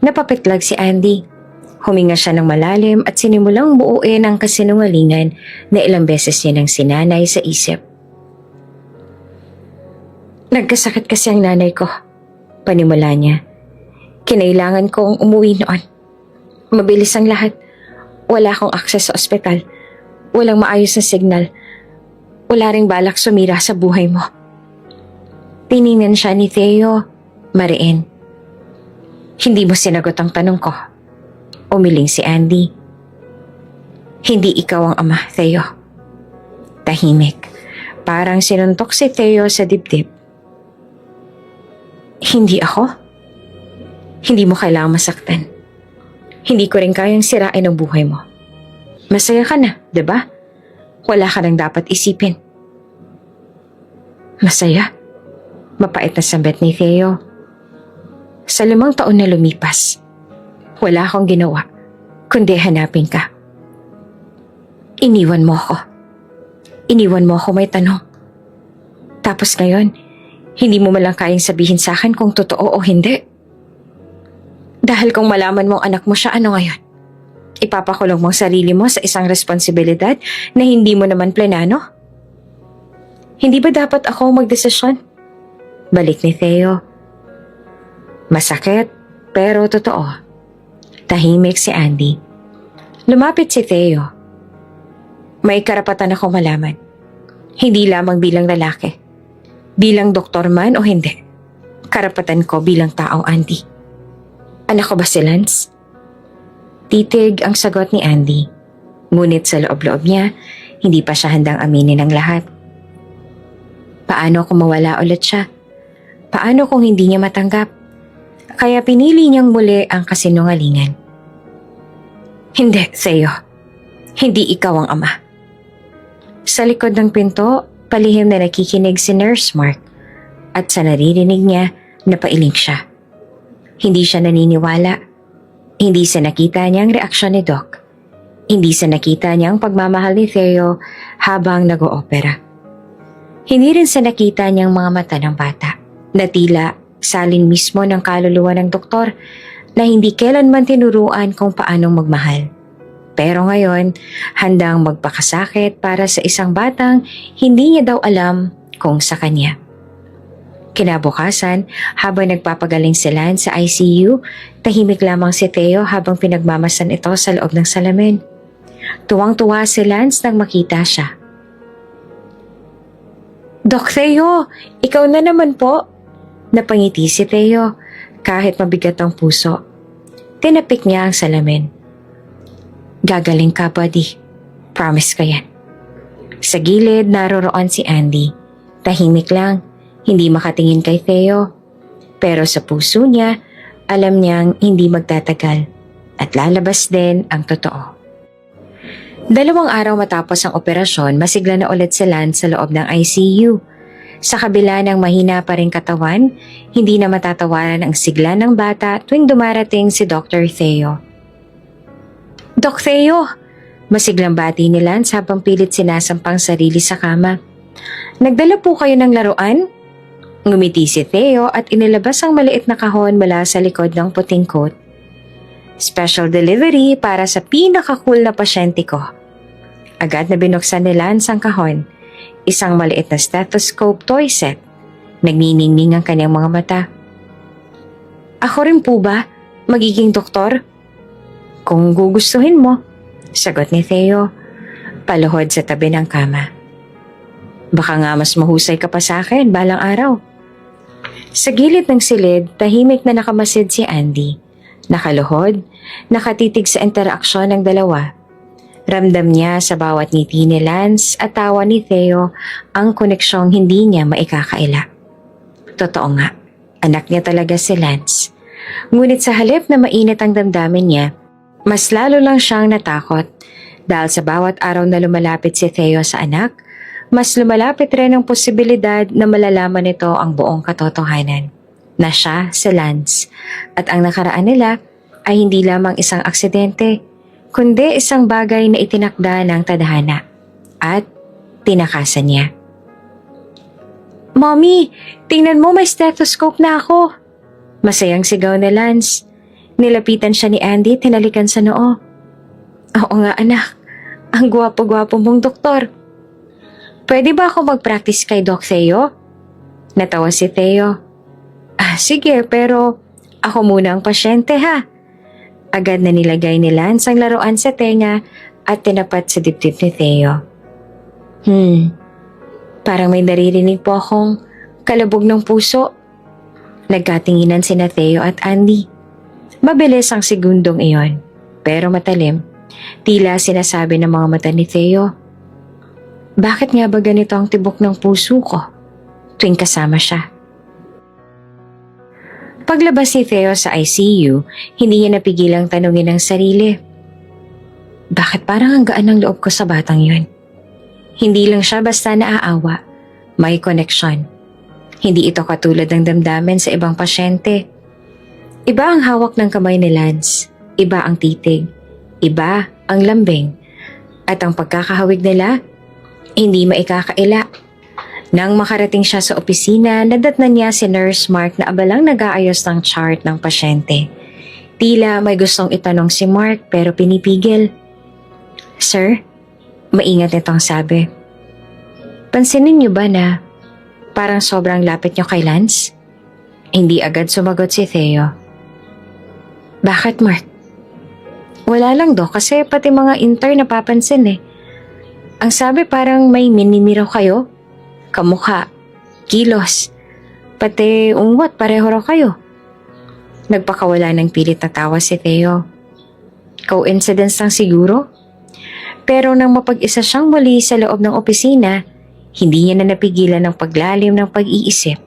S2: Napapitlag si Andy. Huminga siya ng malalim at sinimulang buuin ang kasinungalingan na ilang beses niya nang sinanay sa isip. Nagkasakit kasi ang nanay ko. Panimula niya. Kinailangan kong umuwi noon. Mabilis ang lahat. Wala akong akses sa ospital. Walang maayos na signal. Wala ring balak sumira sa buhay mo. Tiningnan siya ni Theo, mariin. Hindi mo sinagot ang tanong ko. Umiling si Andy. Hindi ikaw ang ama, Theo. Tahimik. Parang sinuntok si Theo sa dibdib. Hindi ako? Hindi mo kailangang masaktan. Hindi ko rin kayang sirain ang buhay mo. Masaya ka na, 'di ba? Wala ka nang dapat isipin. Masaya? Mapait na sambit ni Theo. Sa 5 taon na lumipas, wala akong ginawa, kundi hanapin ka. Iniwan mo ako. Iniwan mo ako may tanong. Tapos ngayon, hindi mo malang kayang sabihin sa akin kung totoo o hindi. Dahil kung malaman mong anak mo siya, ano ngayon? Ipapakulong mo sarili mo sa isang responsibilidad na hindi mo naman planano? Hindi ba dapat ako magdesisyon? Balik ni Theo. Masakit, pero totoo. Tahimik si Andy. Lumapit si Theo. May karapatan akong malaman. Hindi lamang bilang lalaki. Bilang doktor man o hindi. Karapatan ko bilang tao, Andy. Anak ko ba si Lance? Titig ang sagot ni Andy. Ngunit sa loob-loob niya, hindi pa siya handang aminin ang lahat. Paano kung mawala ulit siya? Paano kung hindi niya matanggap? Kaya pinili niyang muli ang kasinungalingan. Hindi, Theo. Hindi ikaw ang ama. Sa likod ng pinto, palihim na nakikinig si Nurse Mark at sa naririnig niya, napailing siya. Hindi siya naniniwala. Hindi sa nakita niyang reaksyon ni Doc. Hindi sa nakita niyang pagmamahal ni Theo habang nag-oopera. Hindi rin sa nakita niyang mga mata ng bata na tila salin mismo ng kaluluwa ng doktor na hindi kailanman tinuruan kung paanong magmahal. Pero ngayon, handang magpakasakit para sa isang batang hindi niya daw alam kung sa kanya. Kinabukasan, habang nagpapagaling si Lance sa ICU, tahimik lamang si Theo habang pinagmamasan ito sa loob ng salamin. Tuwang-tuwa si Lance nang makita siya. Doc Theo, ikaw na naman po. Napangiti si Theo kahit mabigat ang puso. Tinapik niya ang salamin. Gagaling ka, buddy. Promise ko yan. Sa gilid, naroroon si Andy. Tahimik lang. Hindi makatingin kay Theo. Pero sa puso niya, alam niyang hindi magtatagal at lalabas din ang totoo. 2 araw matapos ang operasyon, masigla na ulit si Lance sa loob ng ICU. Sa kabila ng mahina pa ring katawan, hindi na matatawaran ang sigla ng bata tuwing dumarating si Dr. Theo. Doc Theo! Masiglang bati ni Lance habang pilit sinasampang sarili sa kama. Nagdala po kayo ng laruan? Ngumiti si Theo at inilabas ang maliit na kahon mula sa likod ng puting coat. Special delivery para sa pinaka-cool na pasyente ko. Agad na binuksan ni Lance ang kahon. Isang maliit na stethoscope toy set. Nagniningning ang kanyang mga mata. Ako rin po ba? Magiging doktor? Kung gugustuhin mo, sagot ni Theo. Paluhod sa tabi ng kama. Baka nga mas mahusay ka pa sa akin balang araw. Sa gilid ng silid, tahimik na nakamasid si Andy. Nakaluhod, nakatitig sa interaksyon ng dalawa. Ramdam niya sa bawat ngiti ni Lance at tawa ni Theo ang koneksyong hindi niya maikakaila. Totoo nga, anak niya talaga si Lance. Ngunit sa halip na mainit ang damdamin niya, mas lalo lang siyang natakot dahil sa bawat araw na lumalapit si Theo sa anak, mas lumalapit rin ang posibilidad na malalaman nito ang buong katotohanan, na siya si Lance at ang nakaraan nila ay hindi lamang isang aksidente, kundi isang bagay na itinakda ng tadhana at tinakasan niya. "Mommy, tingnan mo, may stethoscope na ako!" Masayang sigaw ni Lance. Nilapitan siya ni Andy, tinalikan sa noo. "Oo nga anak, ang gwapo-gwapo mong doktor. Pwede ba ako mag-practice kay Doc Theo?" Natawa si Theo. Sige, pero ako muna ang pasyente ha." Agad na nilagay ni Lance ang laruan sa tenga at tinapat sa dibdib ni Theo. Parang may naririnig po akong kalabog ng puso. Nagkatinginan sina Theo at Andy. Mabilis ang segundong iyon, pero matalim. Tila sinasabi ng mga mata ni Theo, "Bakit nga ba ganito ang tibok ng puso ko?" tuwing kasama siya. Paglabas ni Theo sa ICU, hindi niya napigilang tanungin ang sarili. Bakit parang ang gaan ng loob ko sa batang yun? Hindi lang siya basta naaawa, may connection. Hindi ito katulad ng damdamin sa ibang pasyente. Iba ang hawak ng kamay ni Lance, iba ang titig, iba ang lambing, at ang pagkakahawig nila, hindi maikakaila. Nang makarating siya sa opisina, nadatnan niya si Nurse Mark na abalang nag-aayos ng chart ng pasyente. Tila may gustong itanong si Mark pero pinipigil. "Sir," maingat nitong sabi, "pansinin niyo ba na parang sobrang lapit niyo kay Lance?" Hindi agad sumagot si Theo. "Bakit, Mark?" "Wala lang do, kasi pati mga intern napapansin eh. Ang sabi parang may minimiraw kayo. Kamukha, kilos, pati ungwat pareho raw kayo." Nagpakawala ng pilit na tawa si Theo. Coincidence lang siguro? Pero nang mapag-isa siyang muli sa loob ng opisina, hindi niya na napigilan ng paglalim ng pag-iisip.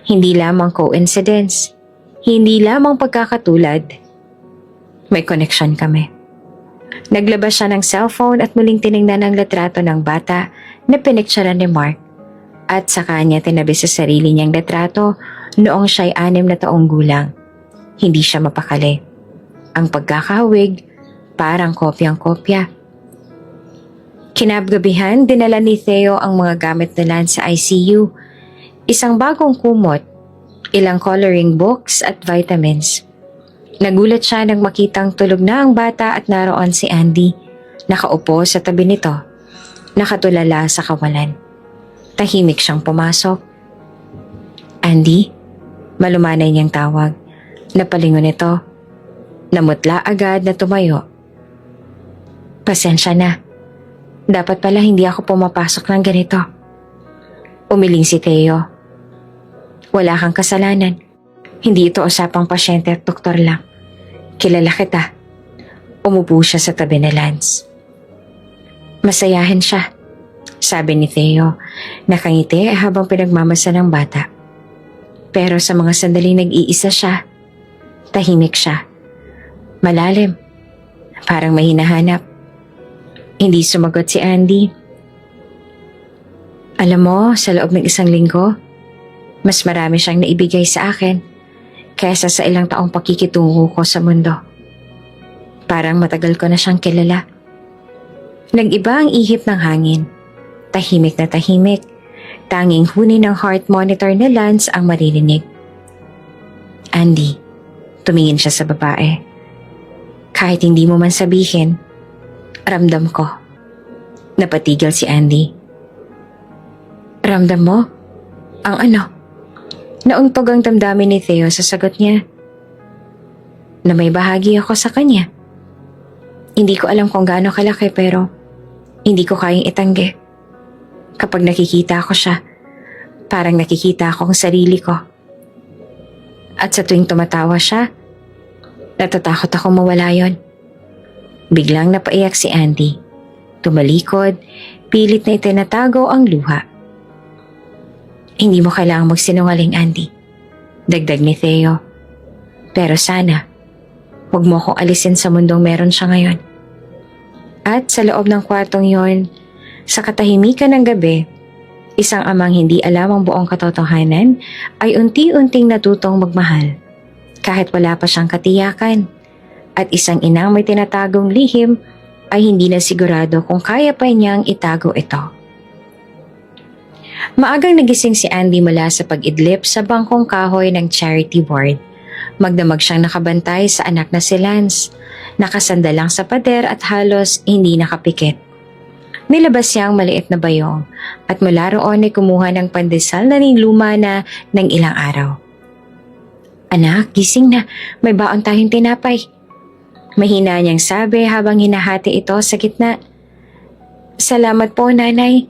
S2: Hindi lamang coincidence, hindi lamang pagkakatulad. May connection kami. Naglabas siya ng cellphone at muling tiningnan ang litrato ng bata na pinicturean ni Mark. At sa kanya tinabi sa sarili niyang litrato noong siya'y 6 na taong gulang. Hindi siya mapakali. Ang pagkakahawig, parang kopyang-kopya. Kinabgabihan, dinala ni Theo ang mga gamit nila sa ICU. Isang bagong kumot, ilang coloring books at vitamins. Nagulat siya nang makitang tulog na ang bata at naroon si Andy, nakaupo sa tabi nito, nakatulala sa kawalan. Tahimik siyang pumasok. "Andy?" Malumanay niyang tawag. Napalingon ito. Namutla agad na tumayo. "Pasensya na. Dapat pala hindi ako pumapasok ng ganito." Umiling si Theo. "Wala kang kasalanan. Hindi ito usapang pasyente at doktor lang. Kilala kita." Umupo siya sa tabi ni Lance. "Masayahin siya," sabi ni Theo. Nakangiti habang pinagmamasa ng bata. Pero sa mga sandaling nag-iisa siya, tahimik siya. Malalim. Parang may hinahanap. Hindi sumagot si Andy. "Alam mo, sa loob ng 1 linggo, mas marami siyang naibigay sa akin kaysa sa ilang taong pakikitungo ko sa mundo. Parang matagal ko na siyang kilala." Nag-iba ang ihip ng hangin. Tahimik na tahimik. Tanging huni ng heart monitor ni Lance ang maririnig. "Andy," tumingin siya sa babae. "Kahit hindi mo man sabihin, ramdam ko." Napatigil si Andy. "Ramdam mo? Ang ano?" Nauntog ang damdamin ni Theo sa sagot niya. "Na may bahagi ako sa kanya. Hindi ko alam kung gaano kalaki pero hindi ko kayang itanggi. Kapag nakikita ko siya, parang nakikita ko ang sarili ko. At sa tuwing tumatawa siya, natatakot ako mawala yon." Biglang napaiyak si Andy. Tumalikod, pilit na itinatago ang luha. "Hindi mo kailangang magsinungaling, Andy," dagdag ni Theo. "Pero sana, huwag mo akong alisin sa mundong meron siya ngayon." At sa loob ng kwartong yon, sa katahimikan ng gabi, isang amang hindi alam ang buong katotohanan ay unti-unting natutong magmahal. Kahit wala pa siyang katiyakan, at isang inang may tinatagong lihim ay hindi na sigurado kung kaya pa niyang itago ito. Maagang nagising si Andy mula sa pag-idlip sa bangkong kahoy ng charity ward. Magdamag siyang nakabantay sa anak na si Lance. Nakasandal lang sa pader at halos hindi nakapikit. Nilabas niya ang maliit na bayong at mula roon ay kumuha ng pandesal na niluma na ng ilang araw. Anak, gising na. May baon tayong tinapay. Mahina niyang sabi habang hinahati ito sa gitna. Salamat po, nanay.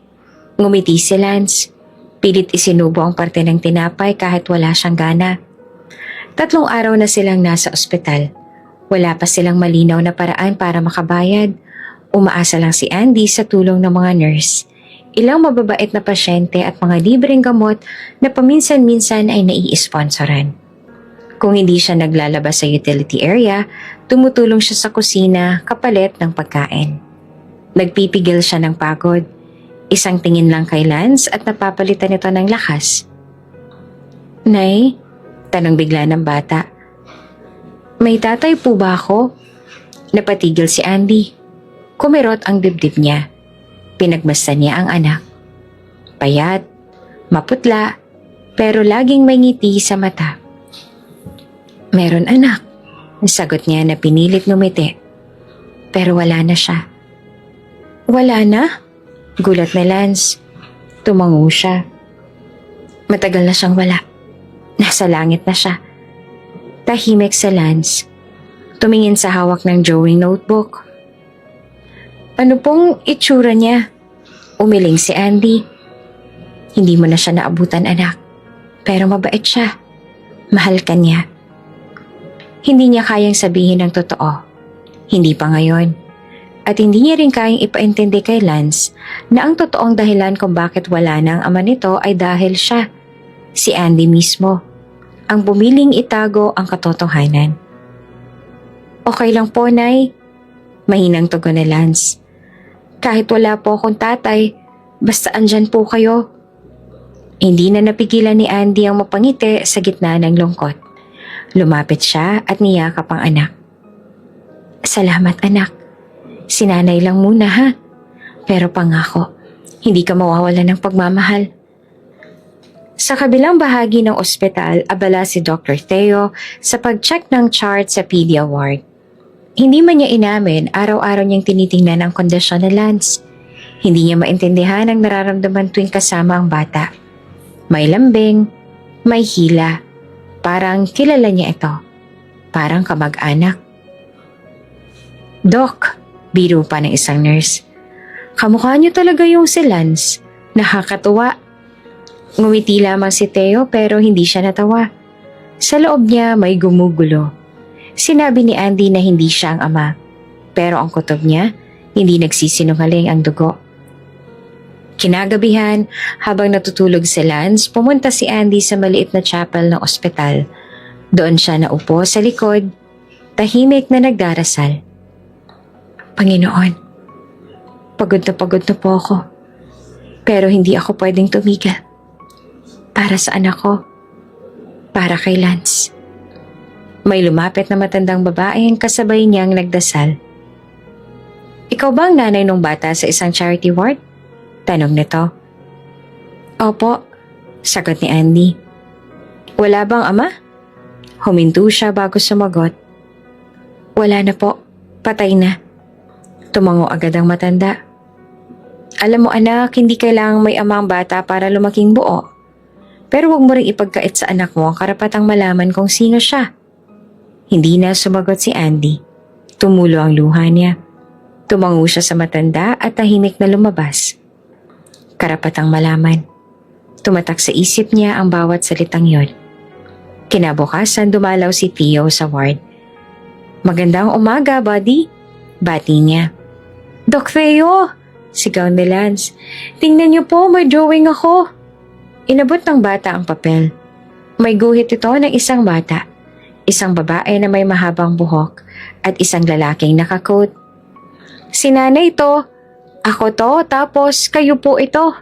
S2: Ngumiti si Lance. Pilit isinubo ang parte ng tinapay kahit wala siyang gana. 3 araw na silang nasa ospital. Wala pa silang malinaw na paraan para makabayad. Umaasa lang si Andy sa tulong ng mga nurse. Ilang mababait na pasyente at mga libreng gamot na paminsan-minsan ay nai-sponsoran. Kung hindi siya naglalabas sa utility area, tumutulong siya sa kusina kapalit ng pagkain. Nagpipigil siya ng pagod. Isang tingin lang kay Lance at napapalitan ito ng lakas. Nay, tanong bigla ng bata. May tatay po ba ako? Napatigil si Andy. Kumirot ang dibdib niya. Pinagmasdan niya ang anak. Payat, maputla, pero laging may ngiti sa mata. Meron anak, sagot niya na pinilit ngumiti. Pero wala na siya. Wala na? Gulat ni Lance. Tumango siya. Matagal na siyang wala. Nasa langit na siya. Tahimik sa Lance. Tumingin sa hawak ng drawing notebook. Ano pong itsura niya? Umiling si Andy. Hindi mo na siya naabutan, anak. Pero mabait siya. Mahal ka niya. Hindi niya kayang sabihin ang totoo. Hindi pa ngayon. At hindi niya rin kayang ipaintindi kay Lance na ang totoong dahilan kung bakit wala na ang ama nito ay dahil siya, si Andy mismo, ang pumiling itago ang katotohanan. Okay lang po, Nay. Mahinang tugon ni Lance. Kahit wala po akong tatay, basta andyan po kayo. Hindi na napigilan ni Andy ang mapangiti sa gitna ng lungkot. Lumapit siya at niyakap ang anak. Salamat, anak. Sinanay lang muna, ha? Pero pangako, hindi ka mawawala ng pagmamahal. Sa kabilang bahagi ng ospital, abala si Dr. Theo sa pag-check ng chart sa pedia ward. Hindi man niya inamin, araw-araw niyang tinitingnan ang kondisyon ni Lance. Hindi niya maintindihan ang nararamdaman tuwing kasama ang bata. May lambing, may hila. Parang kilala niya ito. Parang kamag-anak. Doc, biro pa ng isang nurse. Kamukha niyo talaga yung si Lance. Nakakatuwa. Ngumiti lamang si Theo pero hindi siya natawa. Sa loob niya may gumugulo. Sinabi ni Andy na hindi siya ang ama. Pero ang kutob niya, hindi nagsisinungaling ang dugo. Kinagabihan, habang natutulog si Lance, pumunta si Andy sa maliit na chapel ng ospital. Doon siya naupo sa likod, tahimik na nagdarasal. Panginoon, pagod na po ako. Pero hindi ako pwedeng tumigil. Para sa anak ko. Para kay Lance. May lumapit na matandang babaeng kasabay niyang nagdasal. Ikaw ba ang nanay ng bata sa isang charity ward? Tanong nito. Opo, sagot ni Andy. Wala bang ama? Huminto siya bago sumagot. Wala na po, patay na. Tumango agad ang matanda. Alam mo anak, hindi kailangang may ama ang bata para lumaking buo. Pero huwag mo ring ipagkait sa anak mo ang karapatang malaman kung sino siya. Hindi na sumagot si Andy. Tumulo ang luha niya. Tumango siya sa matanda at tahimik na lumabas. Karapatang malaman. Tumatak sa isip niya ang bawat salitang yon. Kinabukasan dumalaw si Theo sa ward. Magandang umaga, buddy. Bati niya. Doc Theo! Sigaw ni Lance. Tingnan niyo po, may drawing ako. Inabot ng bata ang papel. May guhit ito ng isang bata. Isang babae na may mahabang buhok at isang lalaking nakacoat. Si nanay ito. Ako to, tapos kayo po ito.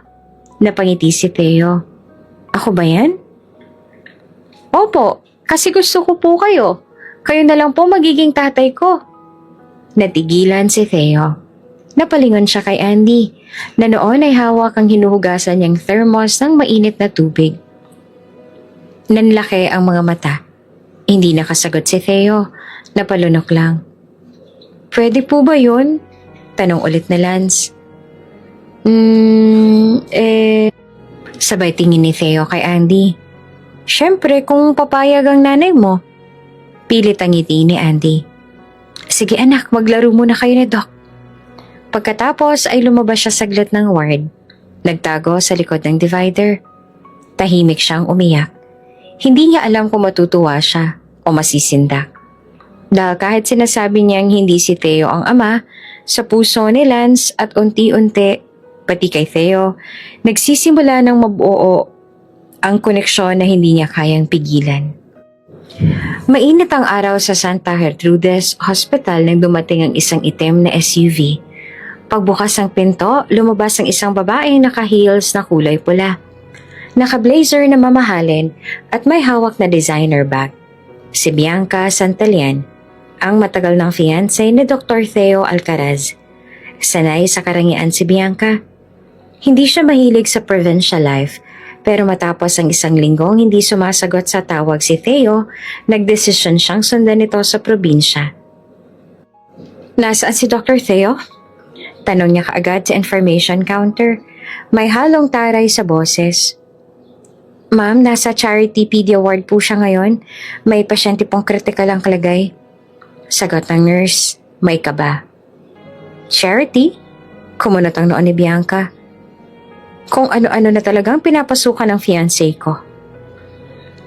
S2: Napangiti si Theo. Ako ba yan? Opo, kasi gusto ko po kayo. Kayo na lang po magiging tatay ko. Natigilan si Theo. Napalingon siya kay Andy na noon ay hawak ang hinuhugasan niyang thermos ng mainit na tubig. Nanlaki ang mga mata. Hindi nakasagot si Theo. Napalunok lang. Pwede po ba yun? Tanong ulit na Lance. Sabay tingin ni Theo kay Andy. Siyempre kung papayag ang nanay mo. Pilit ang ngiti ni Andy. Sige anak, maglaro muna kayo ni Doc. Pagkatapos ay lumabas siya saglit ng ward. Nagtago sa likod ng divider. Tahimik siyang umiyak. Hindi niya alam kung matutuwa siya o masisindak. Dahil kahit sinasabi niyang hindi si Theo ang ama, sa puso ni Lance at unti-unti, pati kay Theo, nagsisimula ng mabuo ang koneksyon na hindi niya kayang pigilan. Mainit ang araw sa Santa Gertrudes Hospital nang dumating ang isang itim na SUV. Pagbukas ng pinto, lumabas ang isang babaeng naka-heels na kulay pula. Naka-blazer na mamahalin at may hawak na designer bag. Si Bianca Santalian, ang matagal ng fiancé ni Dr. Theo Alcaraz. Sanay sa karangian si Bianca. Hindi siya mahilig sa provincial life, pero matapos ang isang linggong hindi sumasagot sa tawag si Theo, nagdesisyon siyang sundan ito sa probinsya. Nasaan si Dr. Theo? Tanong niya kaagad sa information counter. May halong taray sa boses. Ma'am, nasa Charity Pedia Ward po siya ngayon. May pasyente pong kritikal ang kalagay. Sagot ng nurse, may kaba. Charity? Kumunot ang noon ni Bianca. Kung ano-ano na talagang pinapasukan ng fiancé ko.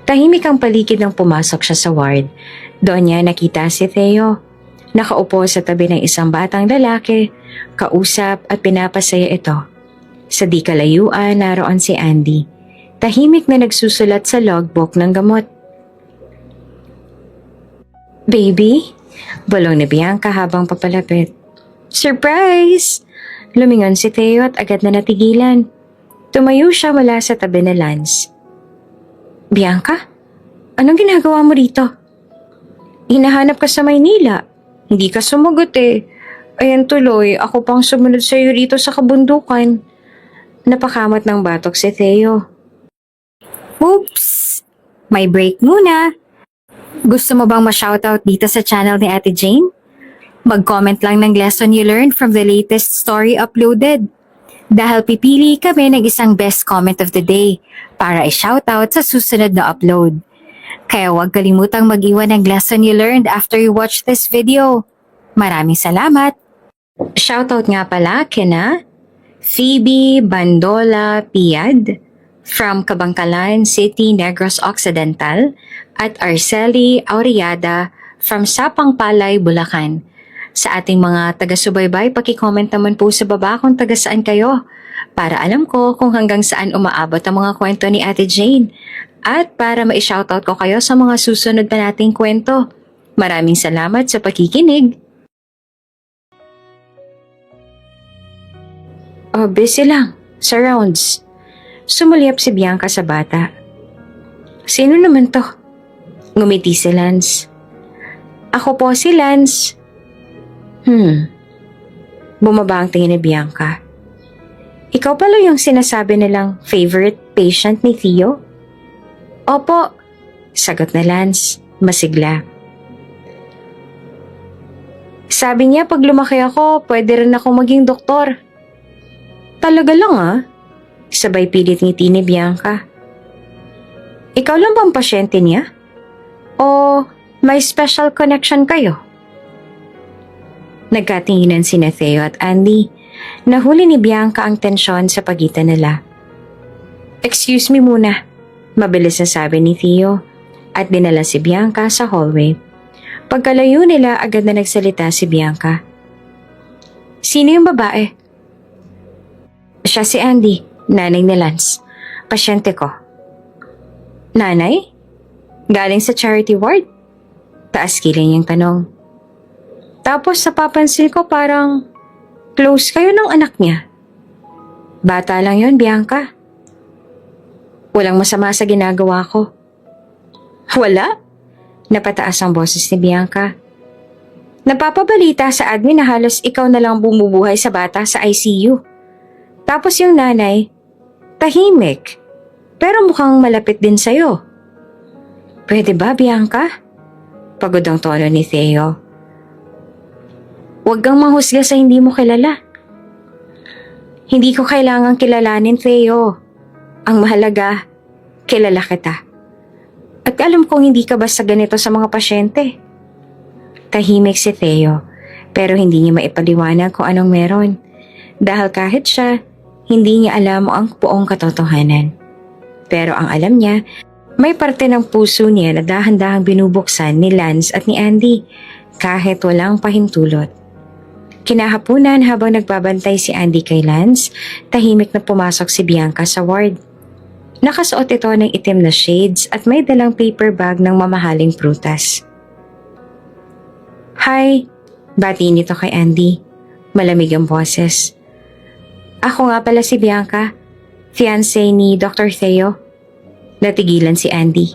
S2: Tahimik ang paligid nang pumasok siya sa ward. Doon niya nakita si Theo. Nakaupo sa tabi ng isang batang lalaki, kausap at pinapasaya ito. Sa di kalayuan, naroon si Andy. Tahimik na nagsusulat sa logbook ng gamot. Baby? Bulong ni Bianca habang papalapit. Surprise! Lumingon si Theo at agad na natigilan. Tumayo siya mula sa tabi ni Lance. Bianca? Anong ginagawa mo rito? Hinahanap ka sa Maynila. Hindi ka sumagot eh. Ayan tuloy, ako pang sumunod sa iyo rito sa kabundukan. Napakamot ng batok si Theo. Oops! May break muna. Gusto mo bang ma-shoutout dito sa channel ni Ate Jane? Mag-comment lang ng lesson you learned from the latest story uploaded. Dahil pipili kami ng isang best comment of the day para i-shoutout sa susunod na upload. Kaya huwag kalimutang mag-iwan ng lesson you learned after you watch this video. Maraming salamat! Shoutout nga pala kina Phoebe Bandola Piad from Cabangcalan City, Negros Occidental at Arceli Auriada from Sapang Palay, Bulacan. Sa ating mga taga-subaybay, paki-comment naman po sa baba kung taga saan kayo para alam ko kung hanggang saan umaabot ang mga kwento ni Ate Jane at para ma-shoutout ko kayo sa mga susunod pa nating kwento. Maraming salamat sa pakikinig. Busy lang. Sa rounds. Sumulyap si Bianca sa bata. Sino naman to? Ngumiti si Lance. Ako po si Lance. Bumaba ang tingin ni Bianca. Ikaw pala yung sinasabi nilang favorite patient ni Theo? Opo, sagot na Lance, masigla. Sabi niya pag lumaki ako, pwede rin ako maging doktor. Talaga lang ah, sabay pilit ngiti ni Bianca. Ikaw lang bang pasyente niya? O may special connection kayo? Nagkatinginan sina Theo at Andy. Nahuli ni Bianca ang tensyon sa pagitan nila. Excuse me muna, mabilis na sabi ni Theo at dinala si Bianca sa hallway. Pagkalayo nila agad na nagsalita si Bianca. Sino yung babae? Siya si Andy, nanay ni Lance. Pasyente ko. Nanay? Galing sa charity ward? Taas kilay niyang tanong. Tapos napapansin ko parang close kayo ng anak niya. Bata lang yon, Bianca. Walang masama sa ginagawa ko. Wala? Napataas ang boses ni Bianca. Napapabalita sa admin na halos ikaw na lang bumubuhay sa bata sa ICU. Tapos yung nanay, tahimik. Pero mukhang malapit din sa'yo. Pwede ba, Bianca? Pagod ang tono ni Theo. Huwag kang manghusga sa hindi mo kilala. Hindi ko kailangang kilalanin, Theo. Ang mahalaga, kilala kita. At alam kong hindi ka basta ganito sa mga pasyente. Tahimik si Theo, pero hindi niya maipaliwanag kung anong meron. Dahil kahit siya, hindi niya alam ang buong katotohanan. Pero ang alam niya, may parte ng puso niya na dahan-dahang binubuksan ni Lance at ni Andy kahit walang pahintulot. Kinahapunan habang nagbabantay si Andy kay Lance, tahimik na pumasok si Bianca sa ward. Nakasuot ito ng itim na shades at may dalang paper bag ng mamahaling prutas. Hi, bati nito kay Andy. Malamig ang boses. Ako nga pala si Bianca, fiancé ni Dr. Theo. Natigilan si Andy.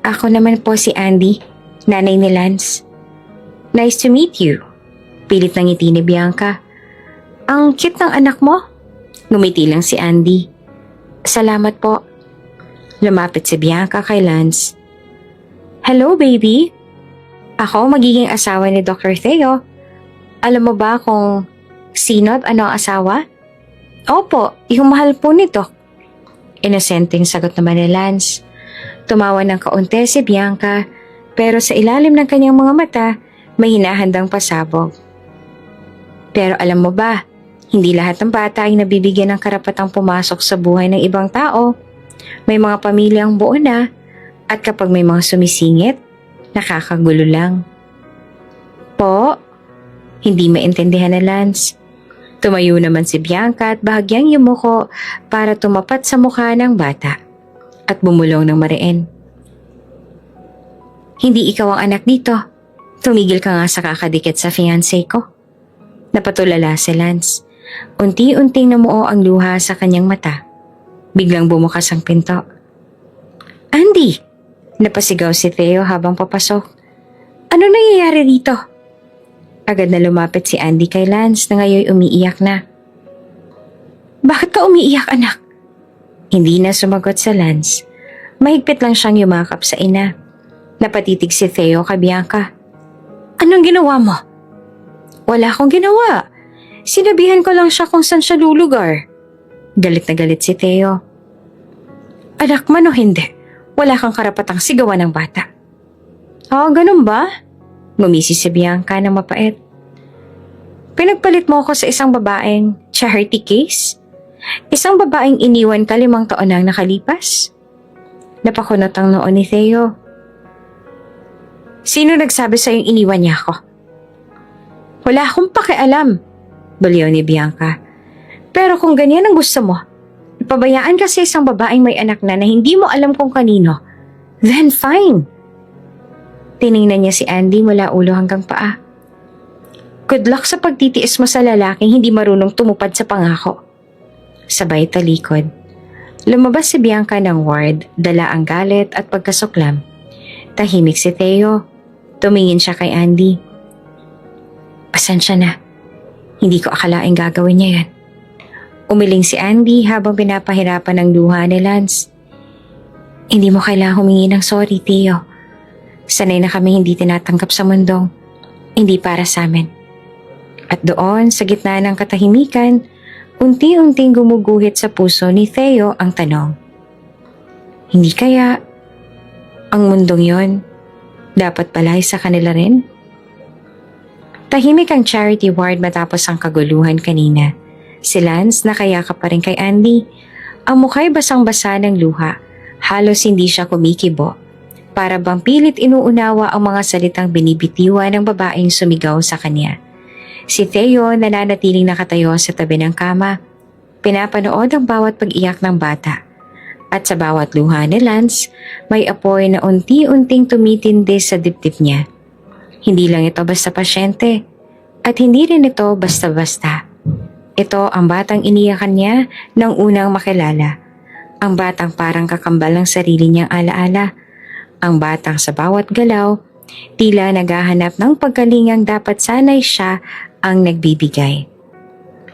S2: Ako naman po si Andy, nanay ni Lance. Nice to meet you. Pilit ng ngiti ni Bianca. Ang cute ng anak mo. Ngumiti lang si Andy. Salamat po. Lumapit si Bianca kay Lance. Hello, baby. Ako magiging asawa ni Dr. Theo. Alam mo ba kung sino at ano ang asawa? Opo, yung mahal po nito. Inosenteng sagot naman ni Lance. Tumawa ng kaunti si Bianca, pero sa ilalim ng kanyang mga mata, may hinahandang pasabog. Pero alam mo ba, hindi lahat ng bata ay nabibigyan ng karapatang pumasok sa buhay ng ibang tao. May mga pamilyang buo na, at kapag may mga sumisingit, nakakagulo lang. Po? Hindi maintindihan ni Lance. Tumayo naman si Bianca at bahagyang yumuko para tumapat sa mukha ng bata at bumulong ng mariin. Hindi ikaw ang anak dito. Tumigil ka nga sa kakadikit sa fiancé ko. Napatulala si Lance. Unti-unting namuo ang luha sa kanyang mata. Biglang bumukas ang pinto. Andy! Napasigaw si Theo habang papasok. Ano nangyayari dito? Agad na lumapit si Andy kay Lance na ngayon umiiyak na. Bakit ka umiiyak, anak? Hindi na sumagot sa Lance. Mahigpit lang siyang yumakap sa ina. Napatitig si Theo kay Bianca. Anong ginawa mo? Wala akong ginawa. Sinabihan ko lang siya kung saan siya lulugar. Galit na galit si Theo. Anak man o hindi, wala kang karapatang sigawan ng bata. Ganun ba? Ngumisi si Bianca ng mapait. Pinagpalit mo ako sa isang babaeng charity case? Isang babaeng iniwan ka 5 taon nang nakalipas? Napakunot ang noon ni Theo. Sino nagsabi sa'yong iniwan niya ako? Wala akong pakialam, baliw ni Bianca. Pero kung ganyan ang gusto mo, ipabayaan ka sa isang babaeng may anak na hindi mo alam kung kanino, then fine. Tiningnan niya si Andy mula ulo hanggang paa. Good luck sa pagtitiis mo sa lalaking hindi marunong tumupad sa pangako. Sabay talikod. Lumabas si Bianca ng ward, dala ang galit at pagkasuklam. Tahimik si Theo. Tumingin siya kay Andy. Pasensya na. Hindi ko akalaing gagawin niya yan. Umiling si Andy habang pinapahirapan ng luha ni Lance. Hindi mo kailangang humingi ng sorry, Theo. Sanay na kami hindi tinatanggap sa mundong hindi para sa amin. At doon, sa gitna ng katahimikan, unti-unting gumuguhit sa puso ni Theo ang tanong. Hindi kaya ang mundong yon dapat pala sa kanila rin? Tahimik ang charity ward matapos ang kaguluhan kanina. Si Lance nakayakap pa rin kay Andy. Ang mukha'y basang-basa ng luha. Halos hindi siya kumikibo. Para bang pilit inuunawa ang mga salitang binibitiwa ng babaeng sumigaw sa kanya. Si Theo nananatiling nakatayo sa tabi ng kama. Pinapanood ang bawat pag-iyak ng bata. At sa bawat luha ni Lance, may apoy na unti-unting tumitindi sa dibdib niya. Hindi lang ito basta pasyente, at hindi rin ito basta-basta. Ito ang batang iniyakan niya nang unang makilala. Ang batang parang kakambal ng sarili niyang alaala. Ang batang sa bawat galaw, tila naghahanap ng pagkalingang dapat sanay siya ang nagbibigay.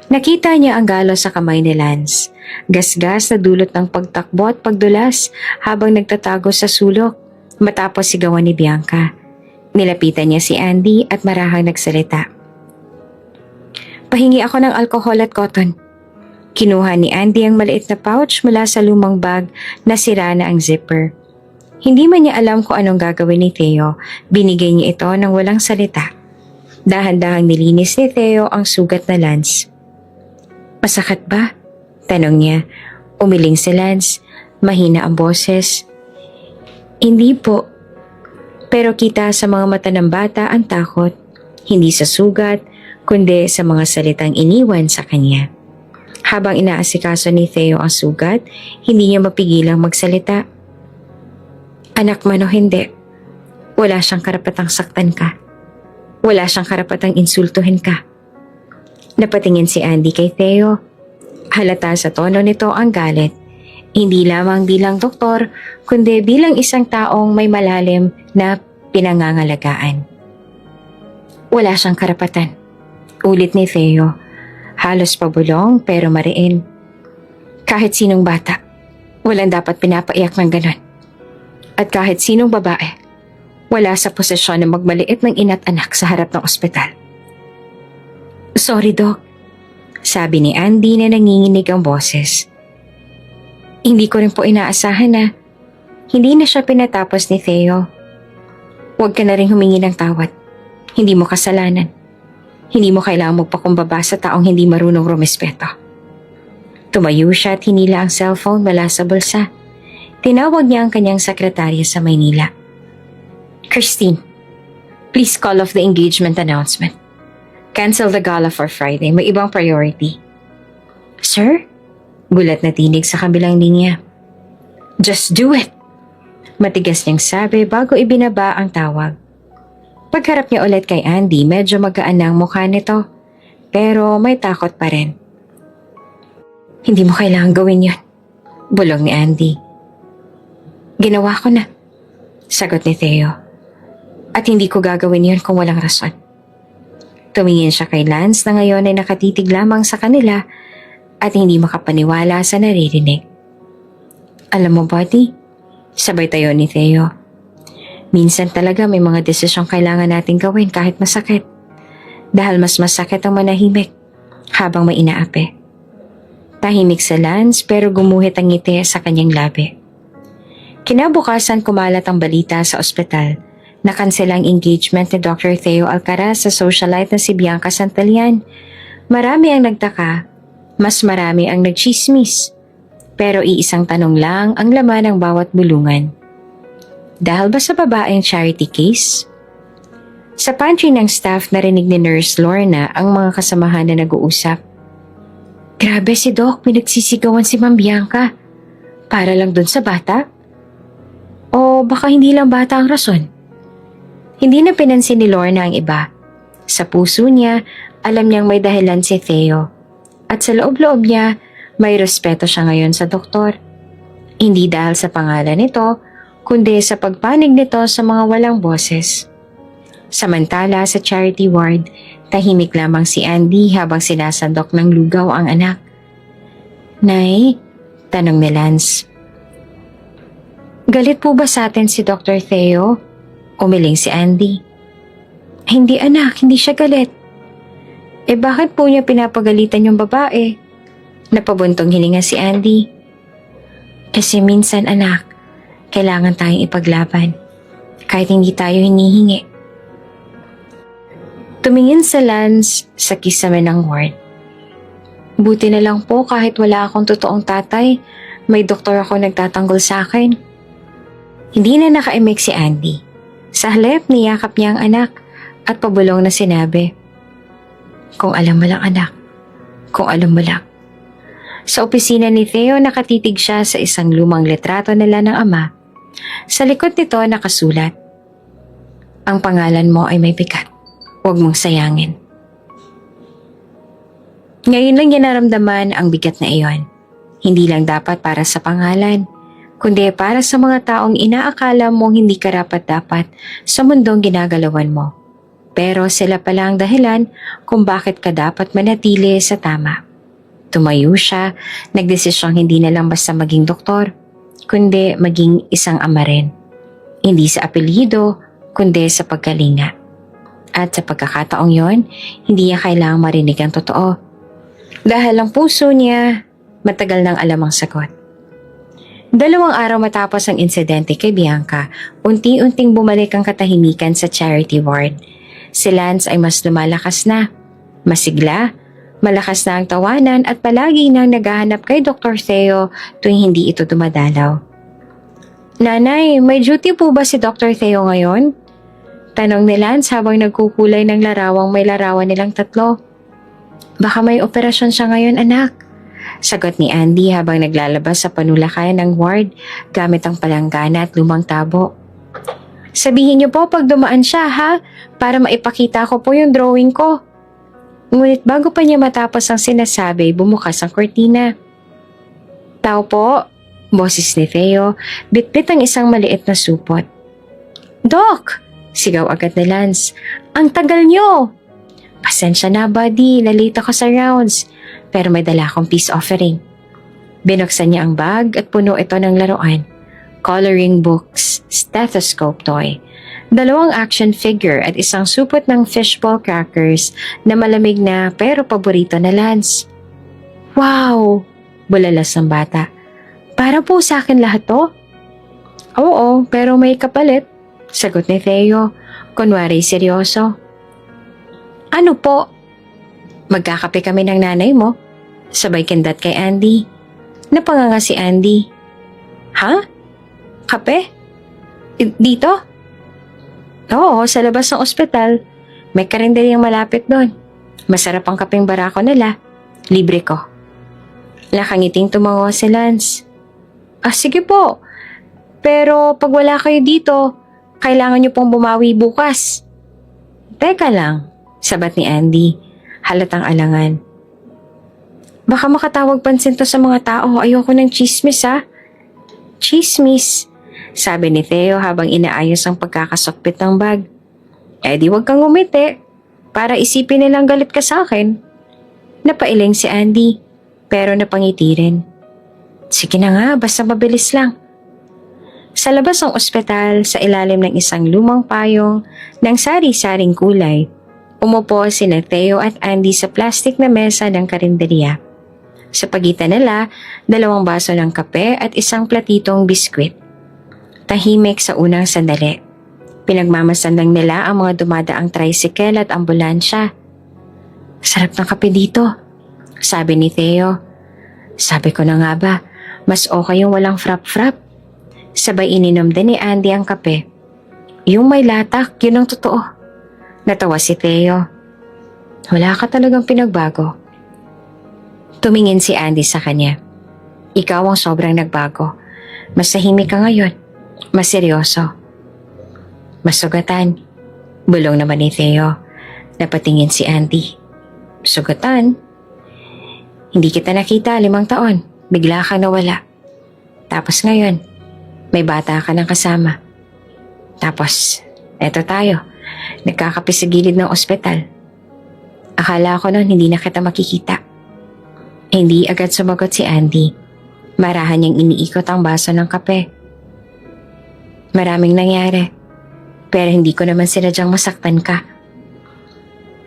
S2: Nakita niya ang galo sa kamay ni Lance, gasgas na dulot ng pagtakbo at pagdulas habang nagtatago sa sulok matapos sigawan ni Bianca. Nilapitan niya si Andy at marahang nagsalita. "Pahingi ako ng alcohol at cotton." Kinuha ni Andy ang maliit na pouch mula sa lumang bag na sira na ang zipper. Hindi man niya alam kung anong gagawin ni Theo, binigay niya ito ng walang salita. Dahan-dahang nilinis ni Theo ang sugat na Lance. "Masakit ba?" tanong niya. Umiling si Lance, mahina ang boses. "Hindi po." Pero kita sa mga mata ng bata ang takot, hindi sa sugat, kundi sa mga salitang iniwan sa kanya. Habang inaasikaso ni Theo ang sugat, hindi niya mapigilang magsalita. "Anak man o hindi, wala siyang karapatang saktan ka. Wala siyang karapatang insultuhin ka." Napatingin si Andy kay Theo. Halata sa tono nito ang galit. Hindi lamang bilang doktor, kundi bilang isang taong may malalim na pinangangalagaan. "Wala siyang karapatan," ulit ni Theo. Halos pabulong pero mariin. "Kahit sinong bata, walang dapat pinapaiyak ng ganon. At kahit sinong babae, wala sa posisyon na magmaliit ng ina't anak sa harap ng ospital." "Sorry, Doc," sabi ni Andy na nanginginig ang boses. "Hindi ko rin po inaasahan na hindi na siya pinatapos ni Theo. Huwag ka na rin humingi ng tawad. Hindi mo kasalanan. Hindi mo kailangang magpakumbaba sa taong hindi marunong rumespeto." Tumayo siya at hinila ang cellphone mula sa bulsa. Tinawag niya ang kanyang sekretarya sa Maynila. "Christine, please call off the engagement announcement. Cancel the gala for Friday. May ibang priority." "Sir?" Gulat na tinig sa kabilang linya. "Just do it!" Matigas niyang sabi bago ibinaba ang tawag. Pagharap niya ulit kay Andy, medyo magaan na ang mukha nito. Pero may takot pa rin. "Hindi mo kailangang gawin yun," bulong ni Andy. "Ginawa ko na," sagot ni Theo. "At hindi ko gagawin yun kung walang rason." Tumingin siya kay Lance na ngayon ay nakatitig lamang sa kanila at hindi makapaniwala sa naririnig. "Alam mo, buddy," sabay tayo ni Theo, "minsan talaga may mga desisyong kailangan nating gawin kahit masakit. Dahil mas masakit ang manahimik habang may inaapi." Tahimik sa Lance pero gumuhit ang ngiti sa kanyang labi. Kinabukasan kumalat ang balita sa ospital. Nakansela ang engagement ni Dr. Theo Alcaraz sa socialite na si Bianca Santelian. Marami ang nagtaka, mas marami ang nagchismis. Pero iisang tanong lang ang laman ng bawat bulungan. Dahil ba sa babaeng charity case? Sa pantry ng staff narinig ni Nurse Lorna ang mga kasamahan na nag-uusap. "Grabe si Doc, pinagsisigawan si Ma'am Bianca. Para lang dun sa bata? O baka hindi lang bata ang rason?" Hindi na pinansin ni Lorna ang iba. Sa puso niya, alam niyang may dahilan si Theo. At sa loob-loob niya, may respeto siya ngayon sa doktor. Hindi dahil sa pangalan nito, kundi sa pagpanig nito sa mga walang boses. Samantala sa charity ward, tahimik lamang si Andy habang sinasandok ng lugaw ang anak. "Nay?" tanong ni Lance. "Galit po ba sa atin si Dr. Theo?" Umiling si Andy. "Hindi anak, hindi siya galit." Bakit po niya pinapagalitan yung babae?" Napabuntong hininga si Andy. "Kasi minsan anak, kailangan tayong ipaglaban. Kahit hindi tayo hinihingi." Tumingin sa Lance sa kisame ng ward. "Buti na lang po kahit wala akong totoong tatay, may doktor ako nagtatanggol sa akin." Hindi na nakaimik si Andy. Sa halip, niyakap niya ang anak at pabulong na sinabi, "Kung alam mo lang anak, kung alam mo lang." Sa opisina ni Theo, nakatitig siya sa isang lumang litrato nila ng ama. Sa likod nito nakasulat, "Ang pangalan mo ay may bigat. Huwag mong sayangin." Ngayon lang niya naramdaman ang bigat na iyon. Hindi lang dapat para sa pangalan, kundi para sa mga taong inaakala mong hindi karapat-dapat sa mundong ginagalawan mo. Pero sila pala ang dahilan kung bakit ka dapat manatili sa tama. Tumayo siya, nagdesisyong hindi na lang basta maging doktor, kundi maging isang ama rin. Hindi sa apelyido, kundi sa pagkalinga. At sa pagkakataong yon, hindi niya kailangang marinig ang totoo. Dahil ang puso niya, matagal nang alam ang sagot. 2 araw matapos ang insidente kay Bianca, unti-unting bumalik ang katahimikan sa charity ward. Si Lance ay mas lumalakas na, masigla, malakas na ang tawanan at palagi nang naghahanap kay Dr. Theo tuwing hindi ito dumadalaw. Nanay, may duty po ba si Dr. Theo ngayon? Tanong ni Lance habang nagkukulay ng larawang may larawan nilang 3. Baka may operasyon siya ngayon, anak. Sagot ni Andy habang naglalabas sa panulakayan ng ward gamit ang palanggana at lumang tabo. Sabihin niyo po pag dumaan siya ha, para maipakita ko po yung drawing ko. Ngunit bago pa niya matapos ang sinasabi, bumukas ang kortina. Tao po, boses ni Theo, bitbit ang isang maliit na supot. Doc! Sigaw agad ni Lance. Ang tagal niyo! Pasensya na buddy, nalate ako sa rounds. Pero may dala akong peace offering. Binuksan niya ang bag at puno ito ng laruan. Coloring books, stethoscope toy, 2 action figure at isang supot ng fishball crackers na malamig na pero paborito na Lance. Wow! Bulalas ng bata. Para po sa akin lahat to? Oo, pero may kapalit. Sagot ni Theo, kunwari seryoso. Ano po? Magkakape kami ng nanay mo. Sabay kindat kay Andy. Napanganga si Andy. Ha? Kape? Dito? Oo, sa labas ng ospital. May karinderyang malapit doon. Masarap ang kapeng barako nila. Libre ko. Nakangiting tumango si Lance. Sige po. Pero pag wala kayo dito, kailangan niyo pong bumawi bukas. Teka lang, sabat ni Andy. Halatang alangan. Baka makatawag pansin to sa mga tao. Ayoko ng chismis ha. Chismis, sabi ni Theo habang inaayos ang pagkakasokpit ng bag. Di wag kang umiti. Para isipin nilang galit ka sa akin. Napailing si Andy, pero napangiti rin. Sige na nga, basta mabilis lang. Sa labas ng ospital, sa ilalim ng isang lumang payong ng sari-saring kulay, umupo sina Theo at Andy sa plastic na mesa ng karinderya. Sa pagitan nila, 2 baso ng kape at isang platitong biskwit. Tahimik sa unang sandali. Pinagmamasan lang nila ang mga dumadaang tricycle at ambulansya. Sarap ng kape dito, sabi ni Theo. Sabi ko na nga ba, mas okay yung walang frap-frap. Sabay ininom din ni Andy ang kape. Yung may latak, yun ang totoo. Natawa si Theo. Wala ka talagang pinagbago. Tumingin si Andy sa kanya. Ikaw ang sobrang nagbago. Mas tahimik ka ngayon. Mas seryoso. Mas sugatan. Bulong naman ni Theo. Napatingin si Andy. Sugatan? Hindi kita nakita 5 taon. Bigla kang nawala. Tapos ngayon, may bata ka ng kasama. Tapos, eto tayo. Nagkakape sa gilid ng ospital. Akala ko noon hindi na kita makikita. Hindi agad sumagot si Andy. Marahan niyang iniikot ang baso ng kape. Maraming nangyari. Pero hindi ko naman sinadyang masaktan ka.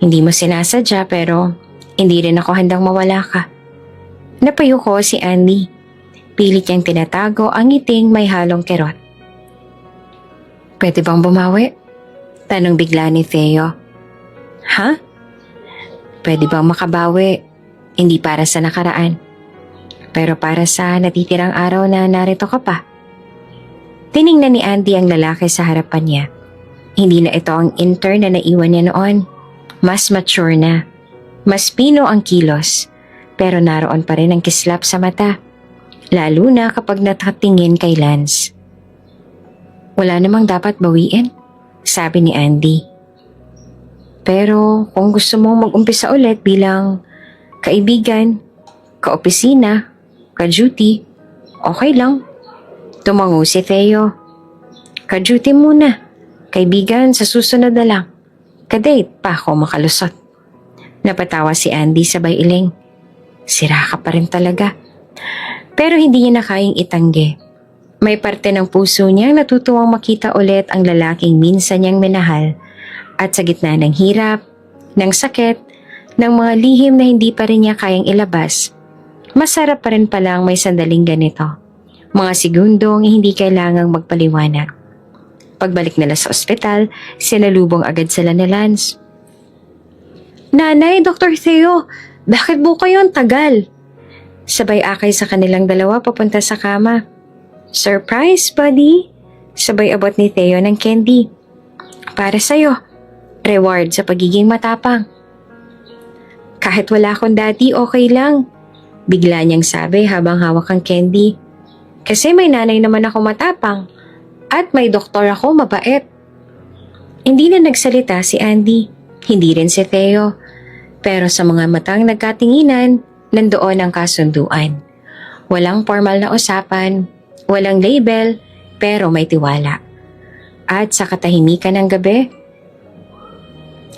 S2: Hindi mo sinasadya pero hindi rin ako handang mawala ka. Napayo ko si Andy. Pilit niyang tinatago ang ngiting may halong kerot. Pwede bang bumawi? Tanong bigla ni Theo. Ha? Pwede bang makabawi? Hindi para sa nakaraan, pero para sa natitirang araw na narito ka pa. Tiningnan ni Andy ang lalaki sa harapan niya. Hindi na ito ang intern na naiwan niya noon. Mas mature na. Mas pino ang kilos, pero naroon pa rin ang kislap sa mata. Lalo na kapag natatingin kay Lance. Wala namang dapat bawiin, sabi ni Andy. Pero kung gusto mong mag-umpisa ulit bilang kaibigan, ka-opisina, ka-duty, okay lang. Tumango si Theo. Ka-duty muna. Kaibigan, sa susunod na lang. Ka-date pa ako makalusot. Napatawa si Andy sabay iling. Sira ka pa rin talaga. Pero hindi niya na kayang itanggi. May parte ng puso niyang natutuwang makita ulit ang lalaking minsan niyang minahal at sa gitna ng hirap, ng sakit, ng mga lihim na hindi pa rin niya kayang ilabas, masarap pa rin palang may sandaling ganito. Mga segundong hindi kailangang magpaliwanag. Pagbalik nila sa ospital, sinalubong agad sila ni Lance. Nanay, Dr. Theo, bakit po kayo ang tagal? Sabay akay sa kanilang dalawa papunta sa kama. Surprise, buddy! Sabay abot ni Theo ng candy. Para sa'yo, reward sa pagiging matapang. Kahit wala akong daddy, okay lang. Bigla niyang sabi habang hawak ang candy. Kasi may nanay naman ako matapang at may doktor ako mabait. Hindi na nagsalita si Andy, hindi rin si Theo. Pero sa mga matang nagkatinginan, nandoon ang kasunduan. Walang formal na usapan, walang label, pero may tiwala. At sa katahimikan ng gabi,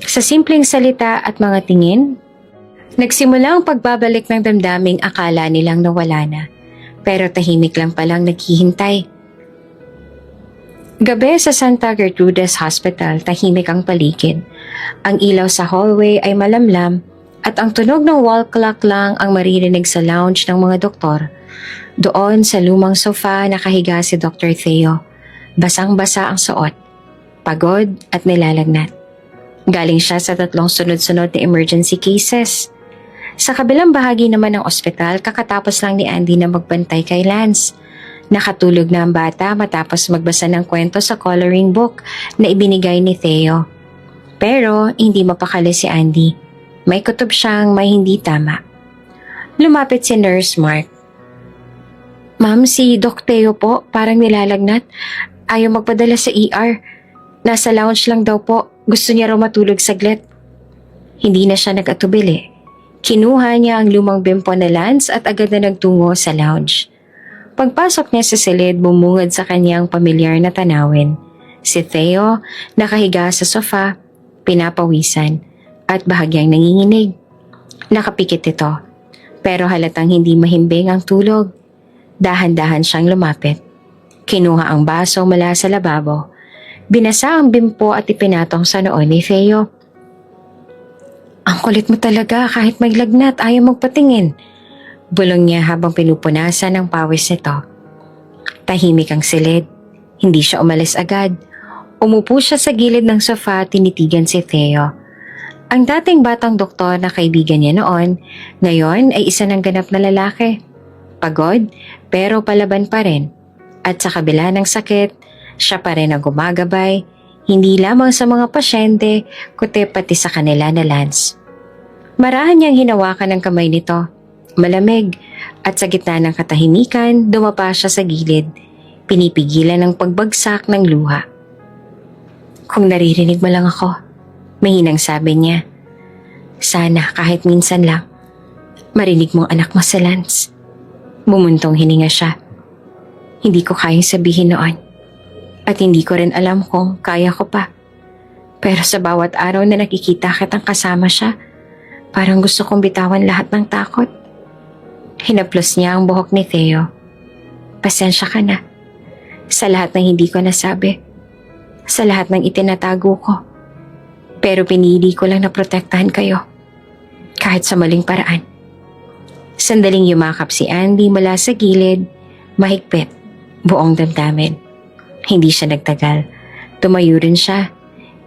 S2: sa simpleng salita at mga tingin, nagsimula ang pagbabalik ng damdaming akala nilang nawala na. Pero tahimik lang palang naghihintay. Gabi sa Santa Gertrudis Hospital, tahimik ang paligid. Ang ilaw sa hallway ay malamlam at ang tunog ng wall clock lang ang maririnig sa lounge ng mga doktor. Doon sa lumang sofa nakahiga si Dr. Theo. Basang-basa ang suot, pagod at nilalagnat. Galing siya sa 3 sunod-sunod na emergency cases. Sa kabilang bahagi naman ng ospital, kakatapos lang ni Andy na magbantay kay Lance. Nakatulog na ang bata matapos magbasa ng kwento sa coloring book na ibinigay ni Theo. Pero hindi mapakali si Andy. May kutob siyang may hindi tama. Lumapit si Nurse Mark. Ma'am, si Doc Theo po, parang nilalagnat. Ayaw magpadala sa ER. Nasa lounge lang daw po. Gusto niya raw matulog saglit. Hindi na siya nag-atubili. Kinuha niya ang lumang bimpo na Lance at agad na nagtungo sa lounge. Pagpasok niya sa silid, bumungad sa kanyang pamilyar na tanawin. Si Theo, nakahiga sa sofa, pinapawisan, at bahagyang nanginginig. Nakapikit ito, pero halatang hindi mahimbing ang tulog. Dahan-dahan siyang lumapit. Kinuha ang baso mula sa lababo. Binasa ang bimpo at ipinatong sa noo ni Theo. Ang kulit mo talaga, kahit may lagnat, ayaw magpatingin. Bulong niya habang pinupunasan ang pawis nito. Tahimik ang silid. Hindi siya umalis agad. Umupo siya sa gilid ng sofa at tinitigan si Theo. Ang dating batang doktor na kaibigan niya noon, ngayon ay isa ng ganap na lalaki. Pagod, pero palaban pa rin. At sa kabila ng sakit, siya pa rin ang gumagabay, hindi lamang sa mga pasyente, kundi pati sa kanila na Lance. Marahan niyang hinawakan ang kamay nito. Malamig, at sa gitna ng katahimikan, dumapa siya sa gilid, pinipigilan ng pagbagsak ng luha. Kung naririnig mo lang ako, mahinang sabi niya. Sana kahit minsan lang, marinig mong anak mo si Lance. Bumuntong hininga siya. Hindi ko kayang sabihin noon, at hindi ko rin alam kung kaya ko pa. Pero sa bawat araw na nakikita kitang kasama siya, parang gusto kong bitawan lahat ng takot. Hinaplos niya ang buhok ni Theo. Pasensya ka na. Sa lahat ng hindi ko nasabi. Sa lahat ng itinatago ko. Pero pinili ko lang na protektahan kayo. Kahit sa maling paraan. Sandaling yumakap si Andy mula sa gilid. Mahigpit. Buong damdamin. Hindi siya nagtagal. Tumayo rin siya.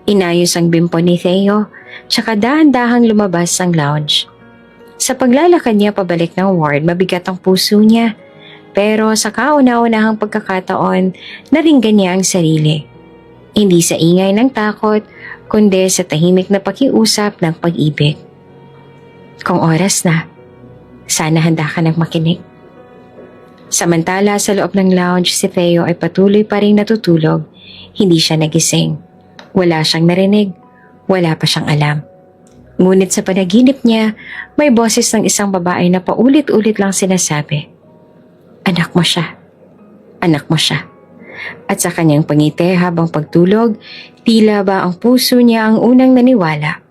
S2: Inayos ang bimpo ni Theo. Tsaka dahan-dahang lumabas ang lounge. Sa paglalakad niya pabalik ng ward, mabigat ang puso niya. Pero sa kauna-unahang pagkakataon, naringgan niya ang sarili. Hindi sa ingay ng takot, kundi sa tahimik na pakiusap ng pag-ibig. Kung oras na, sana handa ka nang makinig. Samantala sa loob ng lounge, si Theo ay patuloy pa rin natutulog. Hindi siya nagising. Wala siyang narinig. Wala pa siyang alam. Ngunit sa panaginip niya, may boses ng isang babae na paulit-ulit lang sinasabi, anak mo siya. Anak mo siya. At sa kanyang pangiti habang pagtulog, tila ba ang puso niya ang unang naniwala,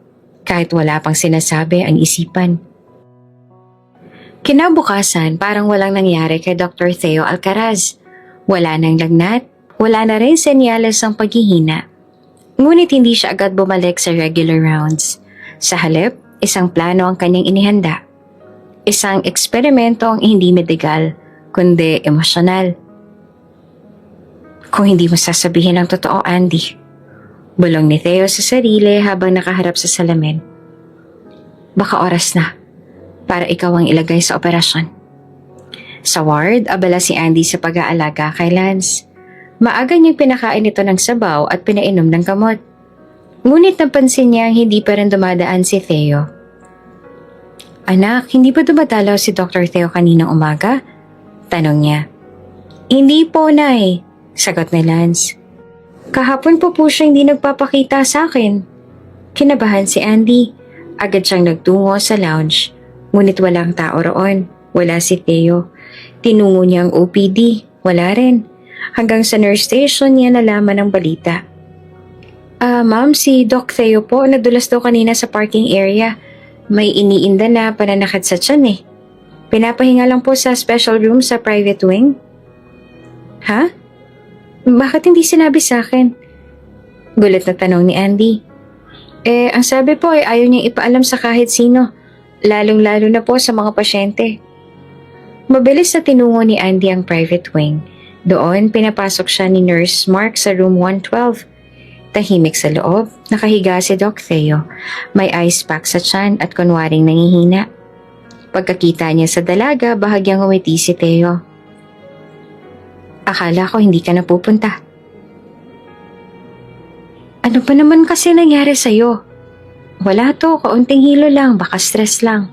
S2: kahit wala pang sinasabi ang isipan. Kinabukasan, parang walang nangyari kay Dr. Theo Alcaraz. Wala nang lagnat, wala na rin senyales ng paghihina. Ngunit hindi siya agad bumalik sa regular rounds. Sa halip, isang plano ang kanyang inihanda. Isang eksperimento ang hindi medikal, kundi emosyonal. Kung hindi mo sasabihin ang totoo, Andy, bulong ni Theo sa sarili habang nakaharap sa salamin. Baka oras na para ikaw ang ilagay sa operasyon. Sa ward, abala si Andy sa pag-aalaga kay Lance. Maaga niyang pinakain ito ng sabaw at pinainom ng gamot. Ngunit napansin niya hindi pa rin dumadaan si Theo. Anak, hindi ba dumadalaw si Dr. Theo kaninang umaga? Tanong niya. Hindi po, Nay, sagot ni Lance. Kahapon po siya hindi nagpapakita sa akin. Kinabahan si Andy. Agad siyang nagtungo sa lounge. Ngunit walang tao roon. Wala si Theo. Tinungo niya ang OPD. Wala rin. Hanggang sa nurse station niya nalaman ang balita. Ma'am, si Doc Theo po nadulas daw kanina sa parking area. May iniinda na pananakit sa tiyan eh. Pinapahinga lang po sa special room sa private wing. Ha? Bakit hindi sinabi sa akin? Gulat na tanong ni Andy. Ang sabi po ay ayaw niyang ipaalam sa kahit sino. Lalong-lalo na po sa mga pasyente. Mabilis na tinungo ni Andy ang private wing. Doon, pinapasok siya ni Nurse Mark sa room 112. Tahimik sa loob, nakahiga si Doc Theo. May ice pack sa tiyan at kunwaring nangihina. Pagkakita niya sa dalaga, bahagyang umiti si Theo. Akala ko hindi ka na pupunta. Ano pa naman kasi nangyari sa'yo? Wala to, kaunting hilo lang, baka stress lang.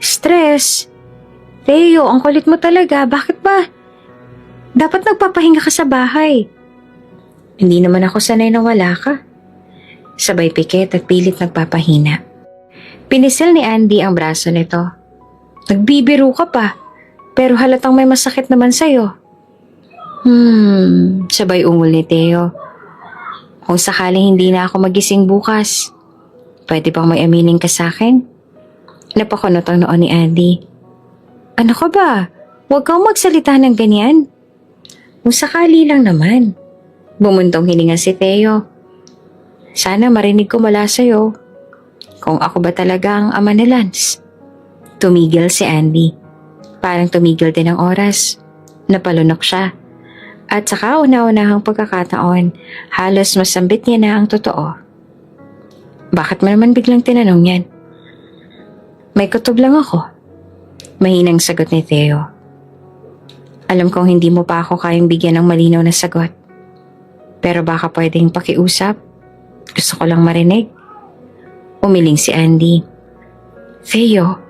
S2: Stress? Theo, ang kulit mo talaga, bakit ba? Dapat nagpapahinga ka sa bahay. Hindi naman ako sanay na wala ka. Sabay pikit at pilit nagpapahina. Pinisil ni Andy ang braso nito. Nagbibiro ka pa, pero halatang may masakit naman sa'yo. Sabay ungol ni Theo. Kung sakaling hindi na ako magising bukas, pwede bang may aminin ka sa akin? Napakunot ang noon ni Andy. Ano ka ba? Huwag kang magsalita ng ganyan. Kung sakali lang naman. Bumuntong hininga si Theo. Sana marinig ko mula sa'yo. Kung ako ba talaga ang ama ni Lance? Tumigil si Andy. Parang tumigil din ang oras. Napalunok siya. At sa kauna-unahang pagkakataon, halos masambit niya na ang totoo. Bakit mo naman biglang tinanong yan? May kutob lang ako. Mahinang sagot ni Theo. Alam kong hindi mo pa ako kayang bigyan ng malinaw na sagot. Pero baka pwedeng pakiusap. Gusto ko lang marinig. Umiling si Andy. Theo,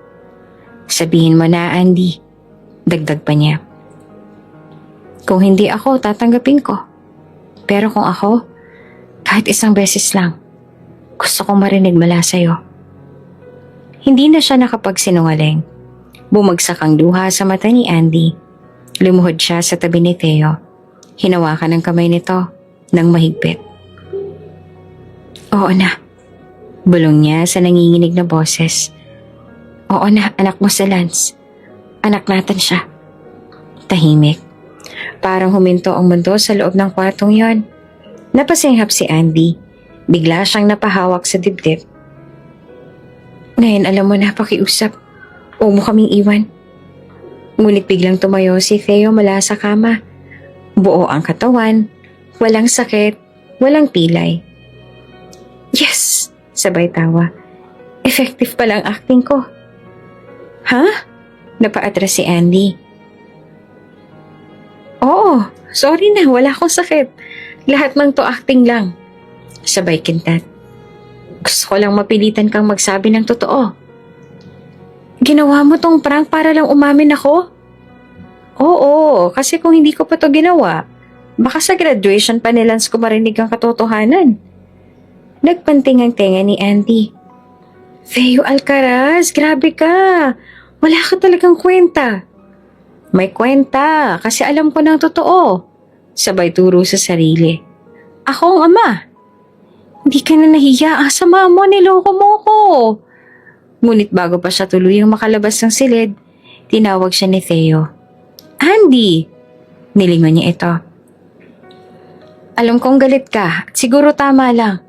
S2: sabihin mo na, Andy. Dagdag pa niya. Kung hindi ako, tatanggapin ko. Pero kung ako, kahit isang beses lang, gusto kong marinig mula sa'yo. Hindi na siya nakapagsinungaling. Bumagsak ang luha sa mata ni Andy. Lumuhod siya sa tabi ni Theo. Hinawakan ang kamay nito ng mahigpit. Oo na. Bulong niya sa nanginginig na boses. Oo na, anak mo si Lance. Anak natin siya. Tahimik. Parang huminto ang mundo sa loob ng kwartong yon. Napasinghap si Andy. Bigla siyang napahawak sa dibdib. Ngayon alam mo na, pakiusap. Huwag mo kaming iwan. Ngunit biglang tumayo si Theo mula sa kama. Buo ang katawan, walang sakit, walang pilay. Yes! Sabay tawa. Effective pala ang acting ko. Ha? Napaatras si Andy. Oo, sorry na, wala akong sakit. Lahat ng to acting lang. Sabay kintat. Gusto ko lang mapilitan kang magsabi ng totoo. Ginawa mo tong prank para lang umamin ako? Oo, kasi kung hindi ko pa to ginawa, baka sa graduation pa ni Lance ko marinig ang katotohanan. Nagpanting ang tenga ni Andy. Theo Alcaraz, grabe ka. Wala ka talagang kwenta. May kwenta kasi alam ko ng totoo. Sabay turo sa sarili. Ako ang ama. Hindi ka na nahiya. Sama mo, niloko mo ko. Ngunit bago pa siya tuluyang makalabas ng silid, tinawag siya ni Theo. Andy! Nilingon niya ito. Alam kong galit ka at siguro tama lang.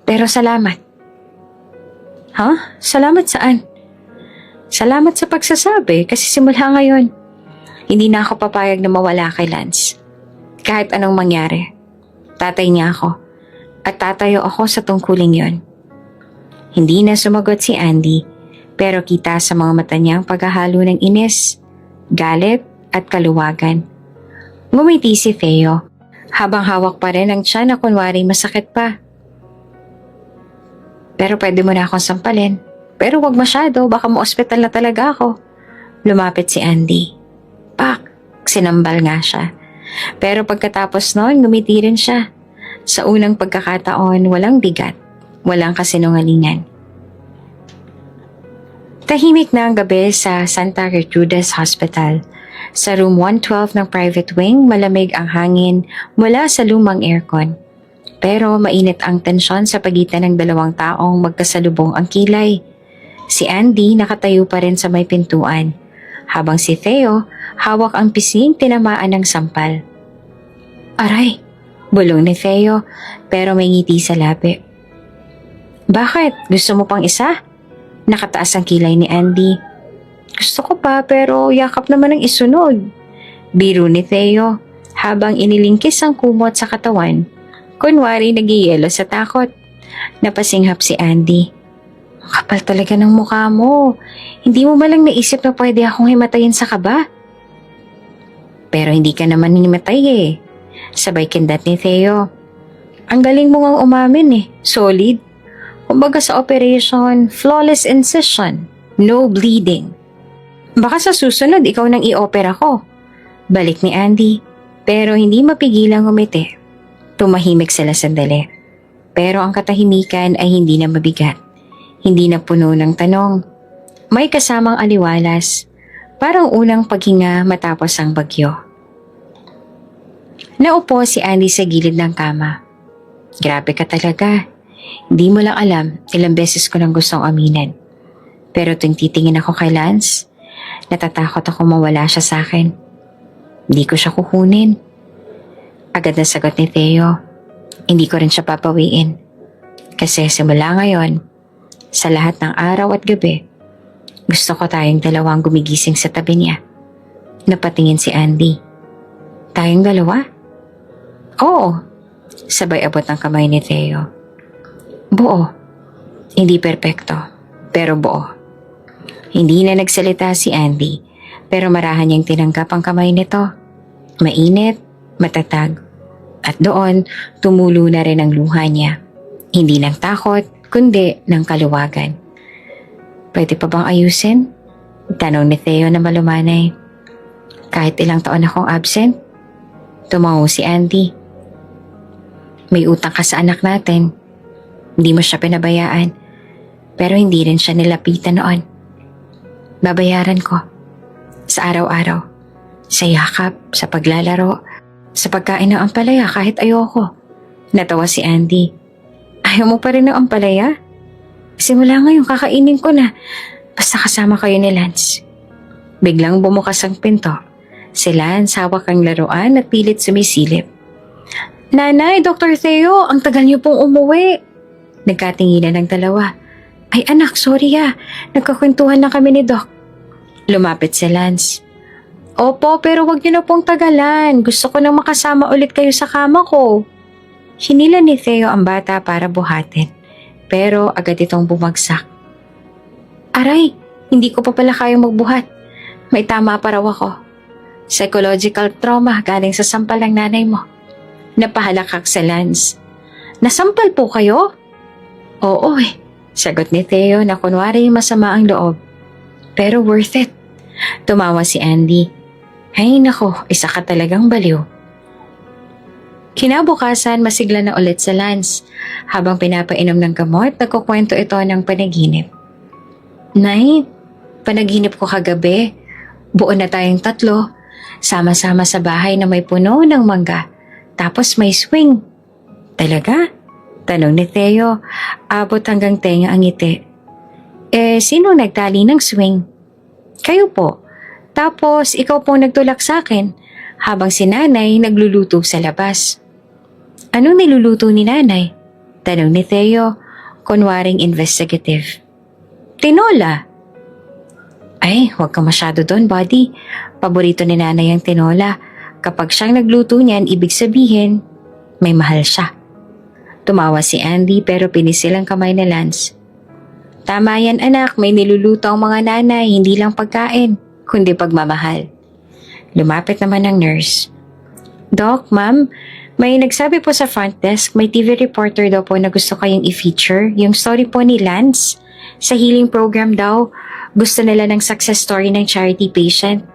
S2: Pero salamat. Ha? Salamat saan? Salamat sa pagsasabi kasi simula ngayon, hindi na ako papayag na mawala kay Lance. Kahit anong mangyari, tatay niya ako at tatayo ako sa tungkuling yon. Hindi na sumagot si Andy pero kita sa mga mata niya ang paghahalo ng inis, galit at kaluwagan. Ngumiti si Theo habang hawak pa rin ang tiyan na kunwari masakit pa. Pero pwede mo na akong sampalin. Pero wag masyado, baka ma-ospital na talaga ako. Lumapit si Andy. Pak! Sinambal nga siya. Pero pagkatapos noon, ngumiti rin siya. Sa unang pagkakataon, walang bigat, walang kasinungalingan. Tahimik na ang gabi sa Santa Gertrudis Hospital. Sa room 112 ng private wing, malamig ang hangin mula sa lumang aircon. Pero mainit ang tensyon sa pagitan ng dalawang taong magkasalubong ang kilay. Si Andy nakatayo pa rin sa may pintuan, habang si Theo hawak ang pising tinamaan ng sampal. Aray! Bulong ni Theo pero may ngiti sa labi. Bakit? Gusto mo pang isa? Nakataas ang kilay ni Andy. Gusto ko pa pero yakap naman ang isunod. Biro ni Theo habang inilingkis ang kumot sa katawan. Kunwari nagiyelo sa takot. Napasinghap si Andy. Kapal talaga ng mukha mo. Hindi mo malang naisip na pwede akong himatayin sa kaba? Pero hindi ka naman himatay eh. Sabay kindat ni Theo. Ang galing mo ngang umamin eh. Solid. Kumbaga sa operation, flawless incision. No bleeding. Baka sa susunod ikaw nang i-opera ko. Balik ni Andy. Pero hindi mapigilang umiti. Tumahimik sila sandali. Pero ang katahimikan ay hindi na mabigat. Hindi na puno ng tanong. May kasamang aliwalas. Parang unang paghinga matapos ang bagyo. Naupo si Andy sa gilid ng kama. Grabe ka talaga. Hindi mo lang alam ilang beses ko nang gustong aminin. Pero tuwing titingin ako kay Lance, natatakot ako mawala siya sa akin. Hindi ko siya kukunin. Agad na sagot ni Theo. Hindi ko rin siya papawiin. Kasi simula ngayon, sa lahat ng araw at gabi, gusto ko tayong dalawang gumigising sa tabi niya. Napatingin si Andy. Tayong dalawa? Oo. Sabay abot ng kamay ni Theo. Buo. Hindi perpekto, pero buo. Hindi na nagsalita si Andy, pero marahan niyang tinanggap ang kamay nito. Mainit, matatag, at doon tumulo na rin ang luha niya. Hindi ng takot, kundi ng kaluwagan. Pwede pa bang ayusin? Tanong ni Theo na malumanay. Kahit ilang taon akong absent, tumango si Andy. May utang ka sa anak natin. Hindi mo siya pinabayaan, pero hindi rin siya nilapitan noon. Babayaran ko. Sa araw-araw. Sa yakap, sa paglalaro, sa pagkain ng ampalaya kahit ayoko. Natawa si Andy. Ayaw mo pa rin ng ampalaya? Simula ngayon kakainin ko na. Basta kasama kayo ni Lance. Biglang bumukas ang pinto. Si Lance hawak ang laruan at pilit sumisilip. Nanay, Dr. Theo, ang tagal niyo pong umuwi. Nagkatinginan ng dalawa. Ay anak, sorry nagkakwentuhan na kami ni Doc. Lumapit si Lance. Opo, pero wag niyo na pong tagalan. Gusto ko nang makasama ulit kayo sa kama ko. Hinila ni Theo ang bata para buhatin. Pero agad itong bumagsak. Aray, hindi ko pa pala kayang magbuhat. May tama pa raw ako. Psychological trauma galing sa sampal ng nanay mo. Napahalakak sa Lance. Nasampal po kayo? Oo sagot ni Theo na kunwari masama ang loob. Pero worth it. Tumawa si Andy. Ay nako, isa ka talagang baliw. Kinabukasan, masigla na ulit sa Lance. Habang pinapainom ng gamot, nagkukwento ito ng panaginip. Nay, panaginip ko kagabi. Buo na tayong tatlo, sama-sama sa bahay na may puno ng mangga. Tapos may swing. Talaga? Tanong ni Theo, abot hanggang tenga ang ngiti. Sino nagtali ng swing? Kayo po. Tapos ikaw po nagtulak sa akin habang si nanay nagluluto sa labas. Anong niluluto ni nanay? Tanong ni Theo, kunwaring investigative. Tinola. Ay, huwag ka masyado doon, buddy. Paborito ni nanay ang tinola. Kapag siyang nagluto niyan, ibig sabihin, may mahal siya. Tumawa si Andy pero pinisil ang kamay ni Lance. Tama yan anak, may niluluto ang mga nanay, hindi lang pagkain, kundi pagmamahal. Lumapit naman ang nurse. Doc, ma'am, may nagsabi po sa front desk, may TV reporter daw po na gusto kayong i-feature, yung story po ni Lance. Sa healing program daw, gusto nila ng success story ng charity patient.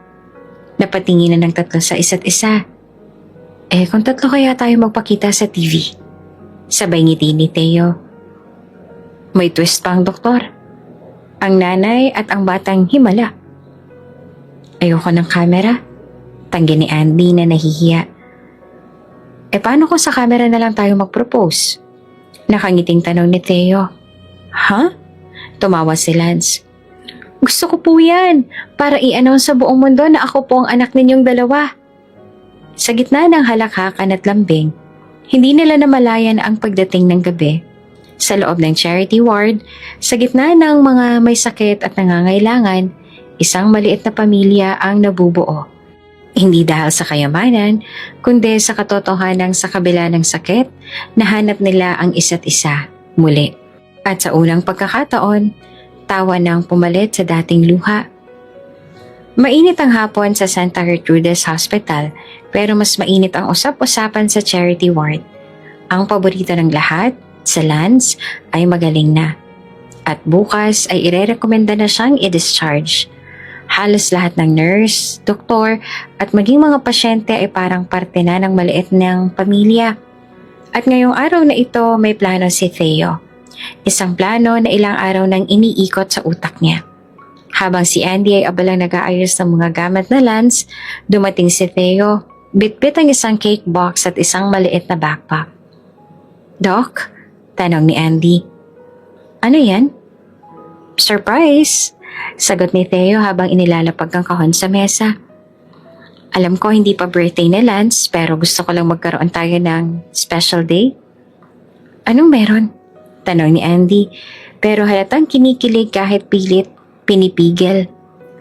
S2: Napatinginan ng tatlo sa isa't isa. Kung tatlo kaya tayo magpakita sa TV? Sabay ngiti ni Theo. May twist pa ang doktor. Ang nanay at ang batang himala. Ayoko ng camera. Tanggi ni Andy na nahihiya. Paano kung sa camera na lang tayo mag-propose? Nakangiting tanong ni Theo. Ha? Tumawa si Lance. Gusto ko po yan para i-announce sa buong mundo na ako po ang anak ninyong dalawa. Sa gitna ng halakhakan at lambing, hindi nila namalayan ang pagdating ng gabi. Sa loob ng charity ward, sa gitna ng mga may sakit at nangangailangan, isang maliit na pamilya ang nabubuo. Hindi dahil sa kayamanan, kundi sa katotohanan sa kabila ng sakit, nahanap nila ang isa't isa muli. At sa unang pagkakataon, tawa nang pumalit sa dating luha. Mainit ang hapon sa Santa Gertrudis Hospital pero mas mainit ang usap-usapan sa charity ward. Ang paborito ng lahat, sa Lance, ay magaling na. At bukas ay irerekomenda na siyang i-discharge. Halos lahat ng nurse, doktor at maging mga pasyente ay parang parte na ng maliit ng pamilya. At ngayong araw na ito may plano si Theo. Isang plano na ilang araw nang iniikot sa utak niya. Habang si Andy ay abalang nag-aayos ng mga gamit na Lance, dumating si Theo, bitbit ang isang cake box at isang maliit na backpack. Doc? Tanong ni Andy. Ano yan? Surprise! Sagot ni Theo habang inilalapag ang kahon sa mesa. Alam ko hindi pa birthday ni Lance pero gusto ko lang magkaroon tayo ng special day. Anong meron? Tanong ni Andy, pero halatang kinikilig kahit pilit, pinipigil.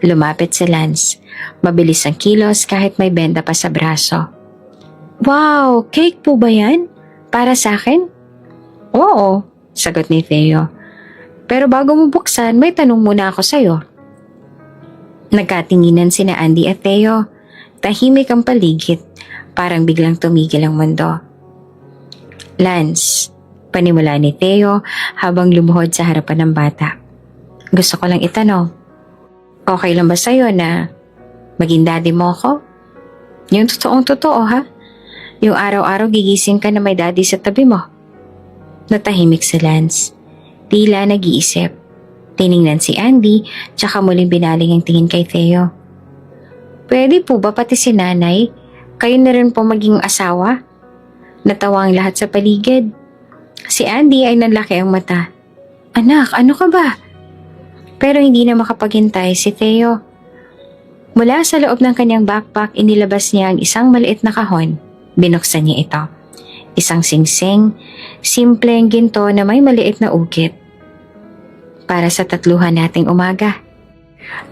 S2: Lumapit si Lance. Mabilis ang kilos kahit may benda pa sa braso. Wow! Cake po ba yan? Para sa akin? Oo, sagot ni Theo. Pero bago mo buksan, may tanong muna ako sa'yo. Nagkatinginan sina Andy at Theo. Tahimik ang paligid, parang biglang tumigil ang mundo. Lance, panimula ni Theo habang lumuhod sa harapan ng bata. Gusto ko lang itanong, okay lang ba sa'yo na maging daddy mo ako? Yung totoong totoo ha? Yung araw-araw gigising ka na may daddy sa tabi mo. Natahimik si Lance. Tila nag-iisip. Tiningnan si Andy tsaka muling binaling ang tingin kay Theo. Pwede po ba pati si nanay? Kayo na rin po maging asawa? Natawa ang lahat sa paligid. Si Andy ay nanlaki ang mata. Anak, ano ka ba? Pero hindi na makapaghintay si Theo. Mula sa loob ng kanyang backpack, inilabas niya ang isang maliit na kahon. Binuksan niya ito. Isang singsing, simpleng ginto na may maliit na ukit. Para sa tatluhan nating umaga.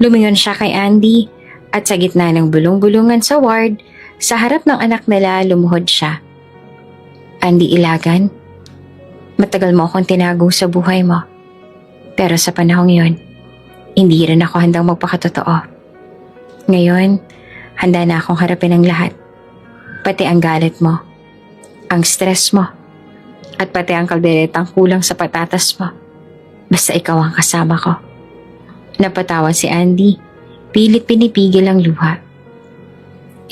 S2: Lumingon siya kay Andy at sa gitna ng bulong-bulungan sa ward, sa harap ng anak nila lumuhod siya. Andy Ilagan, matagal mo akong tinago sa buhay mo. Pero sa panahong yon, hindi rin ako handang magpakatotoo. Ngayon, handa na akong harapin ang lahat. Pati ang galit mo, ang stress mo, at pati ang kalderetang kulang sa patatas mo. Basta ikaw ang kasama ko. Napatawa si Andy, pilit pinipigil ang luha.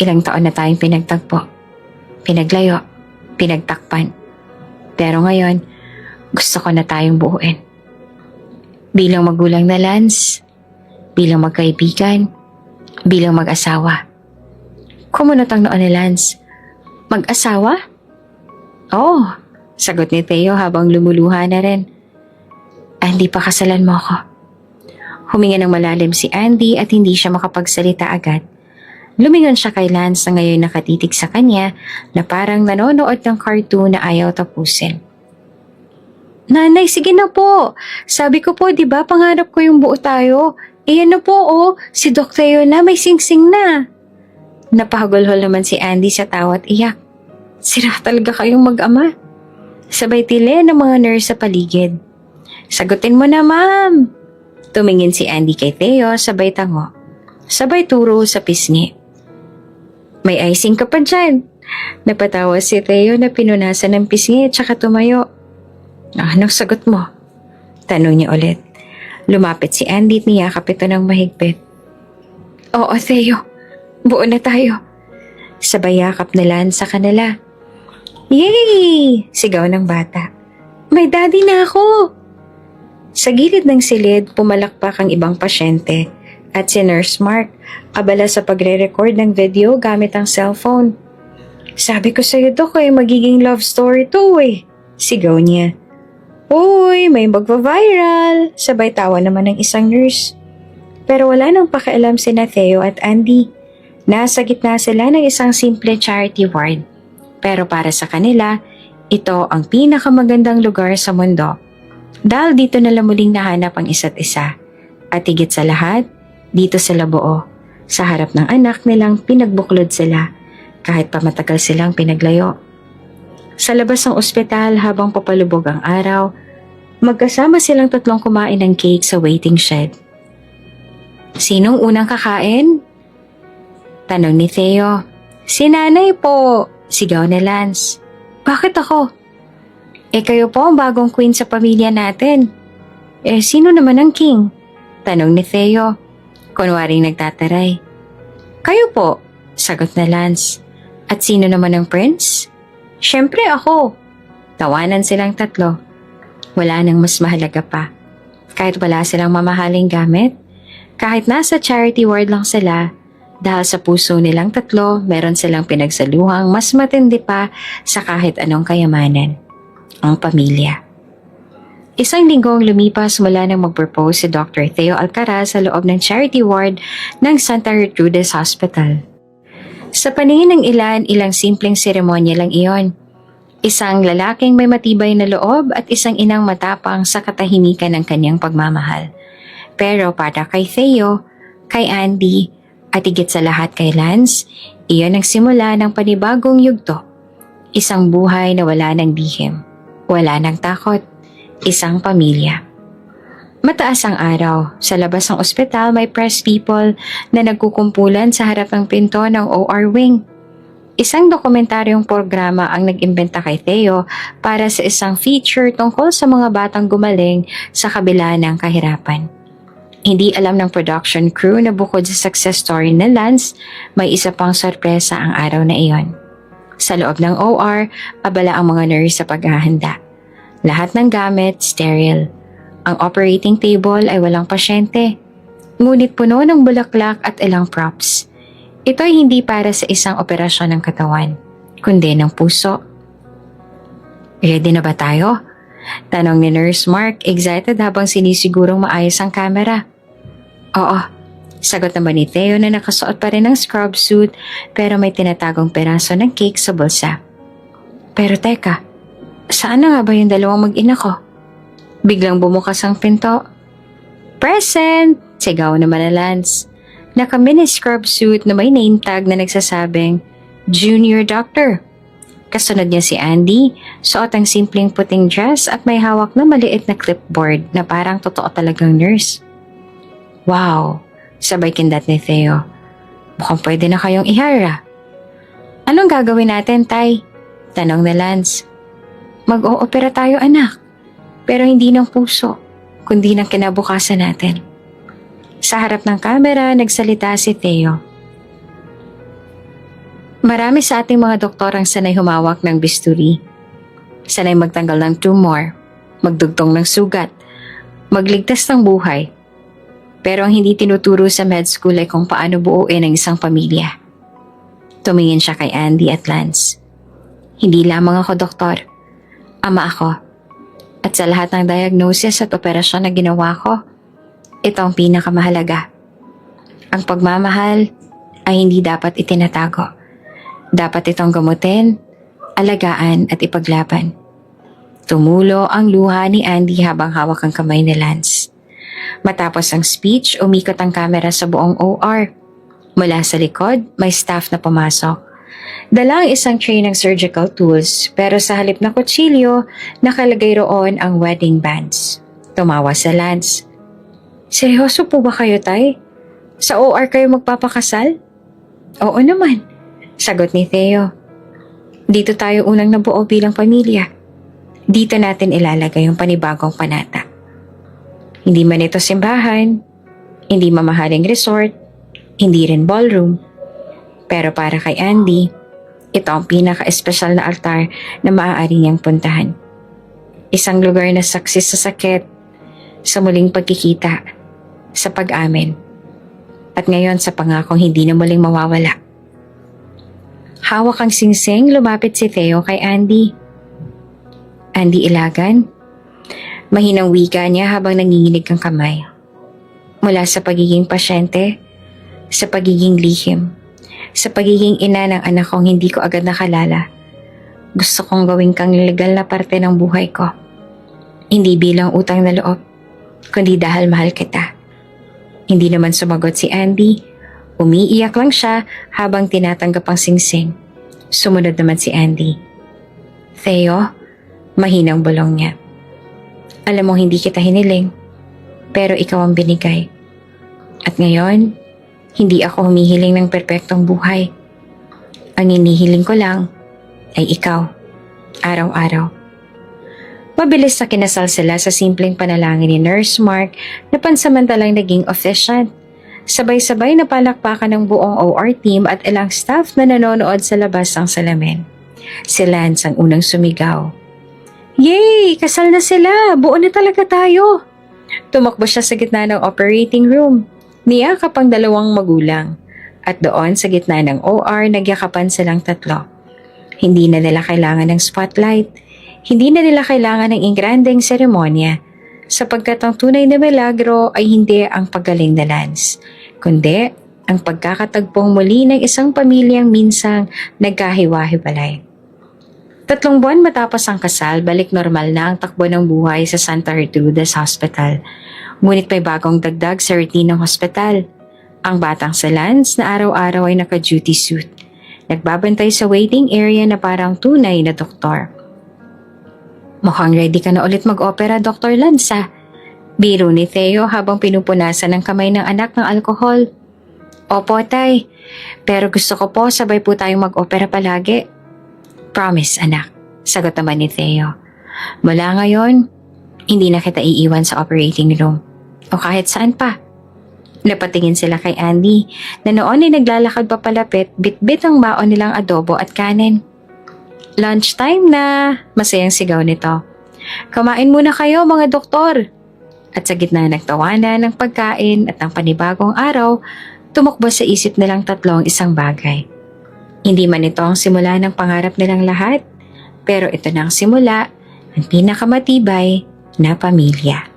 S2: Ilang taon na tayong pinagtagpo, pinaglayo, pinagtakpan. Pero ngayon, gusto ko na tayong buuin. Bilang magulang na Lance, bilang magkaibigan, bilang mag-asawa. Kumunot ang noo ni Lance. Mag-asawa? Oo, sagot ni Theo habang lumuluha na rin. Hindi pa kasalan mo ako. Huminga ng malalim si Andy at hindi siya makapagsalita agad. Lumingon siya kay Lance na ngayon nakatitig sa kanya na parang nanonood ng cartoon na ayaw tapusin. Nanay, sige na po. Sabi ko po, di ba, pangarap ko yung buo tayo. Iyan na po, oh. Si Doc Theo na, may singsing na. Napahagulhol naman si Andy sa tawa at iyak. Sira talaga kayong mag-ama. Sabay tili ng mga nurse sa paligid. Sagutin mo na, ma'am. Tumingin si Andy kay Theo, sabay tango. Sabay turo sa pisngi. May icing ka pa dyan. Napatawa si Theo na pinunasan ng pisngi at saka tumayo. Anong sagot mo? Tanong niya ulit. Lumapit si Andy at niyakap ito ng mahigpit. Oo, Theo. Buo na tayo. Sabay yakap na Lance sa kanila. Yay! Sigaw ng bata. May daddy na ako! Sa gilid ng silid, pumalakpak ang ibang pasyente at si Nurse Mark, abala sa pagre-record ng video gamit ang cellphone. Sabi ko sa'yo, Dok, magiging love story to eh. Sigaw niya. Uy, may magva-viral! Sabay tawa naman ng isang nurse. Pero wala nang pakialam sina Theo at Andy. Nasa gitna sila ng isang simple charity ward. Pero para sa kanila, ito ang pinakamagandang lugar sa mundo. Dahil dito nila muling nahanap ang isa't isa. At higit sa lahat, dito sila buo. Sa harap ng anak nilang pinagbuklod sila, kahit pa matagal silang pinaglayo. Sa labas ng ospital habang papalubog ang araw, magkasama silang tatlong kumain ng cake sa waiting shed. Sinong unang kakain? Tanong ni Theo. Si nanay po, sigaw ni Lance. Bakit ako? Kayo po ang bagong queen sa pamilya natin. Sino naman ang king? Tanong ni Theo. Kunwaring nagtataray. Kayo po, sagot na Lance. At sino naman ang prince? Siyempre ako. Tawanan silang tatlo. Wala nang mas mahalaga pa. Kahit wala silang mamahaling gamit, kahit nasa charity ward lang sila, dahil sa puso nilang tatlo, meron silang pinagsaluhang mas matindi pa sa kahit anong kayamanan. Ang pamilya. Isang linggo ang lumipas mula nang mag-propose si Dr. Theo Alcaraz sa loob ng charity ward ng Santa Gertrudis Hospital. Sa paningin ng ilan, ilang simpleng seremonya lang iyon. Isang lalaking may matibay na loob at isang inang matapang sa katahimikan ng kanyang pagmamahal. Pero para kay Theo, kay Andy, at higit sa lahat kay Lance, iyon ang simula ng panibagong yugto. Isang buhay na wala ng lihim. Wala ng takot, isang pamilya. Mataas ang araw. Sa labas ng ospital may press people na nagkukumpulan sa harap ng pinto ng OR wing. Isang dokumentaryong programa ang nag-imbenta kay Theo para sa isang feature tungkol sa mga batang gumaling sa kabila ng kahirapan. Hindi alam ng production crew na bukod sa success story ni Lance, may isa pang sorpresa ang araw na iyon. Sa loob ng OR, abala ang mga nurse sa paghahanda. Lahat ng gamit, sterile. Ang operating table ay walang pasyente. Ngunit puno ng bulaklak at ilang props. Ito ay hindi para sa isang operasyon ng katawan, kundi ng puso. Ready na ba tayo? Tanong ni Nurse Mark, excited habang sinisigurong maayos ang camera. Oo. Sagot naman ni Theo na nakasuot pa rin ng scrub suit pero may tinatagong peraso ng cake sa bulsa. Pero teka, saan na nga ba yung dalawang mag-ina ko? Biglang bumukas ang pinto. Present! Sigaw naman na Lance. Naka-mini scrub suit na may name tag na nagsasabing Junior Doctor. Kasunod niya si Andy, suot ang simpleng puting dress at may hawak na maliit na clipboard na parang totoo talagang nurse. Wow! Sabay kindat ni Theo. Mukhang pwede na kayong ihara. Anong gagawin natin, Tay? Tanong ni Lance. Mag-o-opera tayo, anak. Pero hindi ng puso, kundi ng kinabukasan natin. Sa harap ng kamera, nagsalita si Theo. Marami sa ating mga doktor ang sanay humawak ng bisturi. Sanay magtanggal ng tumor, magdugtong ng sugat, magligtas ng buhay.
S1: Pero ang hindi tinuturo sa med school ay kung paano buuin ang isang pamilya. Tumingin siya kay Andy at Lance. Hindi lamang ako doktor. Ama ako. At sa lahat ng diagnosis at operasyon na ginawa ko, ito ang pinakamahalaga. Ang pagmamahal ay hindi dapat itinatago. Dapat itong gamutin, alagaan at ipaglaban. Tumulo ang luha ni Andy habang hawak ang kamay ni Lance. Matapos ang speech, umikot ang kamera sa buong OR. Mula sa likod, may staff na pumasok. Dala ang isang tray ng surgical tools, pero sa halip na kutsilyo, nakalagay roon ang wedding bands. Tumawa sa Lance. Seryoso po ba kayo, Tay? Sa OR kayo magpapakasal? Oo naman, sagot ni Theo. Dito tayo unang nabuo bilang pamilya. Dito natin ilalagay yung panibagong panata. Hindi man ito simbahan, hindi mamahaling resort, hindi rin ballroom. Pero para kay Andy, ito ang pinaka-espesyal na altar na maaari niyang puntahan. Isang lugar na saksi sa sakit, sa muling pagkikita, sa pag-amin, at ngayon sa pangakong hindi na muling mawawala. Hawak ang singsing, lumapit si Theo kay Andy. Andy Ilagan, mahinang wika niya habang nanginginig ang kamay. Mula sa pagiging pasyente, sa pagiging lihim, sa pagiging ina ng anak kong hindi ko agad nakalala, gusto kong gawin kang legal na parte ng buhay ko. Hindi bilang utang na loob, kundi dahil mahal kita. Hindi naman sumagot si Andy. Umiiyak lang siya habang tinatanggap ang singsing. Sumunod naman si Andy. Theo, mahinang bulong niya. Alam mo hindi kita hiniling, pero ikaw ang binigay. At ngayon, hindi ako humihiling ng perpektong buhay. Ang inihiling ko lang ay ikaw, araw-araw. Mabilis na kinasal sila sa simpleng panalangin ni Nurse Mark na pansamantalang naging officiant. Sabay-sabay na palakpakan ng buong OR team at ilang staff na nanonood sa labas ng salamin. Si Lance ang unang sumigaw. Yay! Kasal na sila! Buo na talaga tayo! Tumakbo siya sa gitna ng operating room. Niyakap ang dalawang magulang. At doon sa gitna ng OR, nagyakapan silang tatlo. Hindi na nila kailangan ng spotlight. Hindi na nila kailangan ng ingrandeng seremonya. Sapagkat ang tunay na milagro ay hindi ang paggaling na Lance, kundi ang pagkakatagpong muli ng isang pamilyang minsang nagkahiwa-hiwalay. 3 buwan matapos ang kasal, balik normal na ang takbo ng buhay sa Santa Gertrudis Hospital. Ngunit may bagong dagdag sa routine ng hospital. Ang batang si Lance na araw-araw ay naka-duty suit. Nagbabantay sa waiting area na parang tunay na doktor. Mukhang ready ka na ulit mag-opera, Dr. Lance. Biro ni Theo habang pinupunasan ng kamay ng anak ng alkohol. Opo, Tay. Pero gusto ko po sabay po tayong mag-opera palagi. Promise, anak. Sagot naman ni Theo. Mula ngayon, hindi na kita iiwan sa operating room. O kahit saan pa. Napatingin sila kay Andy na noon ay naglalakad pa palapit, bit-bit ang baon nilang adobo at kanin. Lunchtime na, masayang sigaw nito. Kumain muna kayo mga doktor. At sa gitna ng tawanan ng pagkain at ng panibagong araw, tumakbo sa isip nilang tatlo ang isang bagay. Hindi man ito ang simula ng pangarap nilang lahat, pero ito na ang simula ng pinakamatibay na pamilya.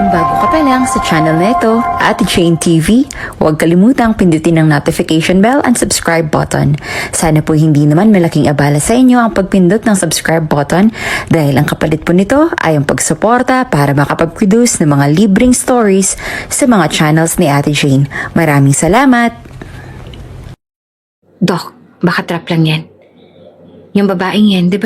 S3: Bago ka pa lang sa channel na ito, Ate Jane TV, huwag kalimutang pindutin ang notification bell and subscribe button. Sana po hindi naman malaking abala sa inyo ang pagpindot ng subscribe button dahil ang kapalit po nito ay ang pagsuporta para makapag-produce ng mga libreng stories sa mga channels ni Ate Jane. Maraming salamat!
S1: Doc, baka trap lang yan. Yung babaeng yan, di ba?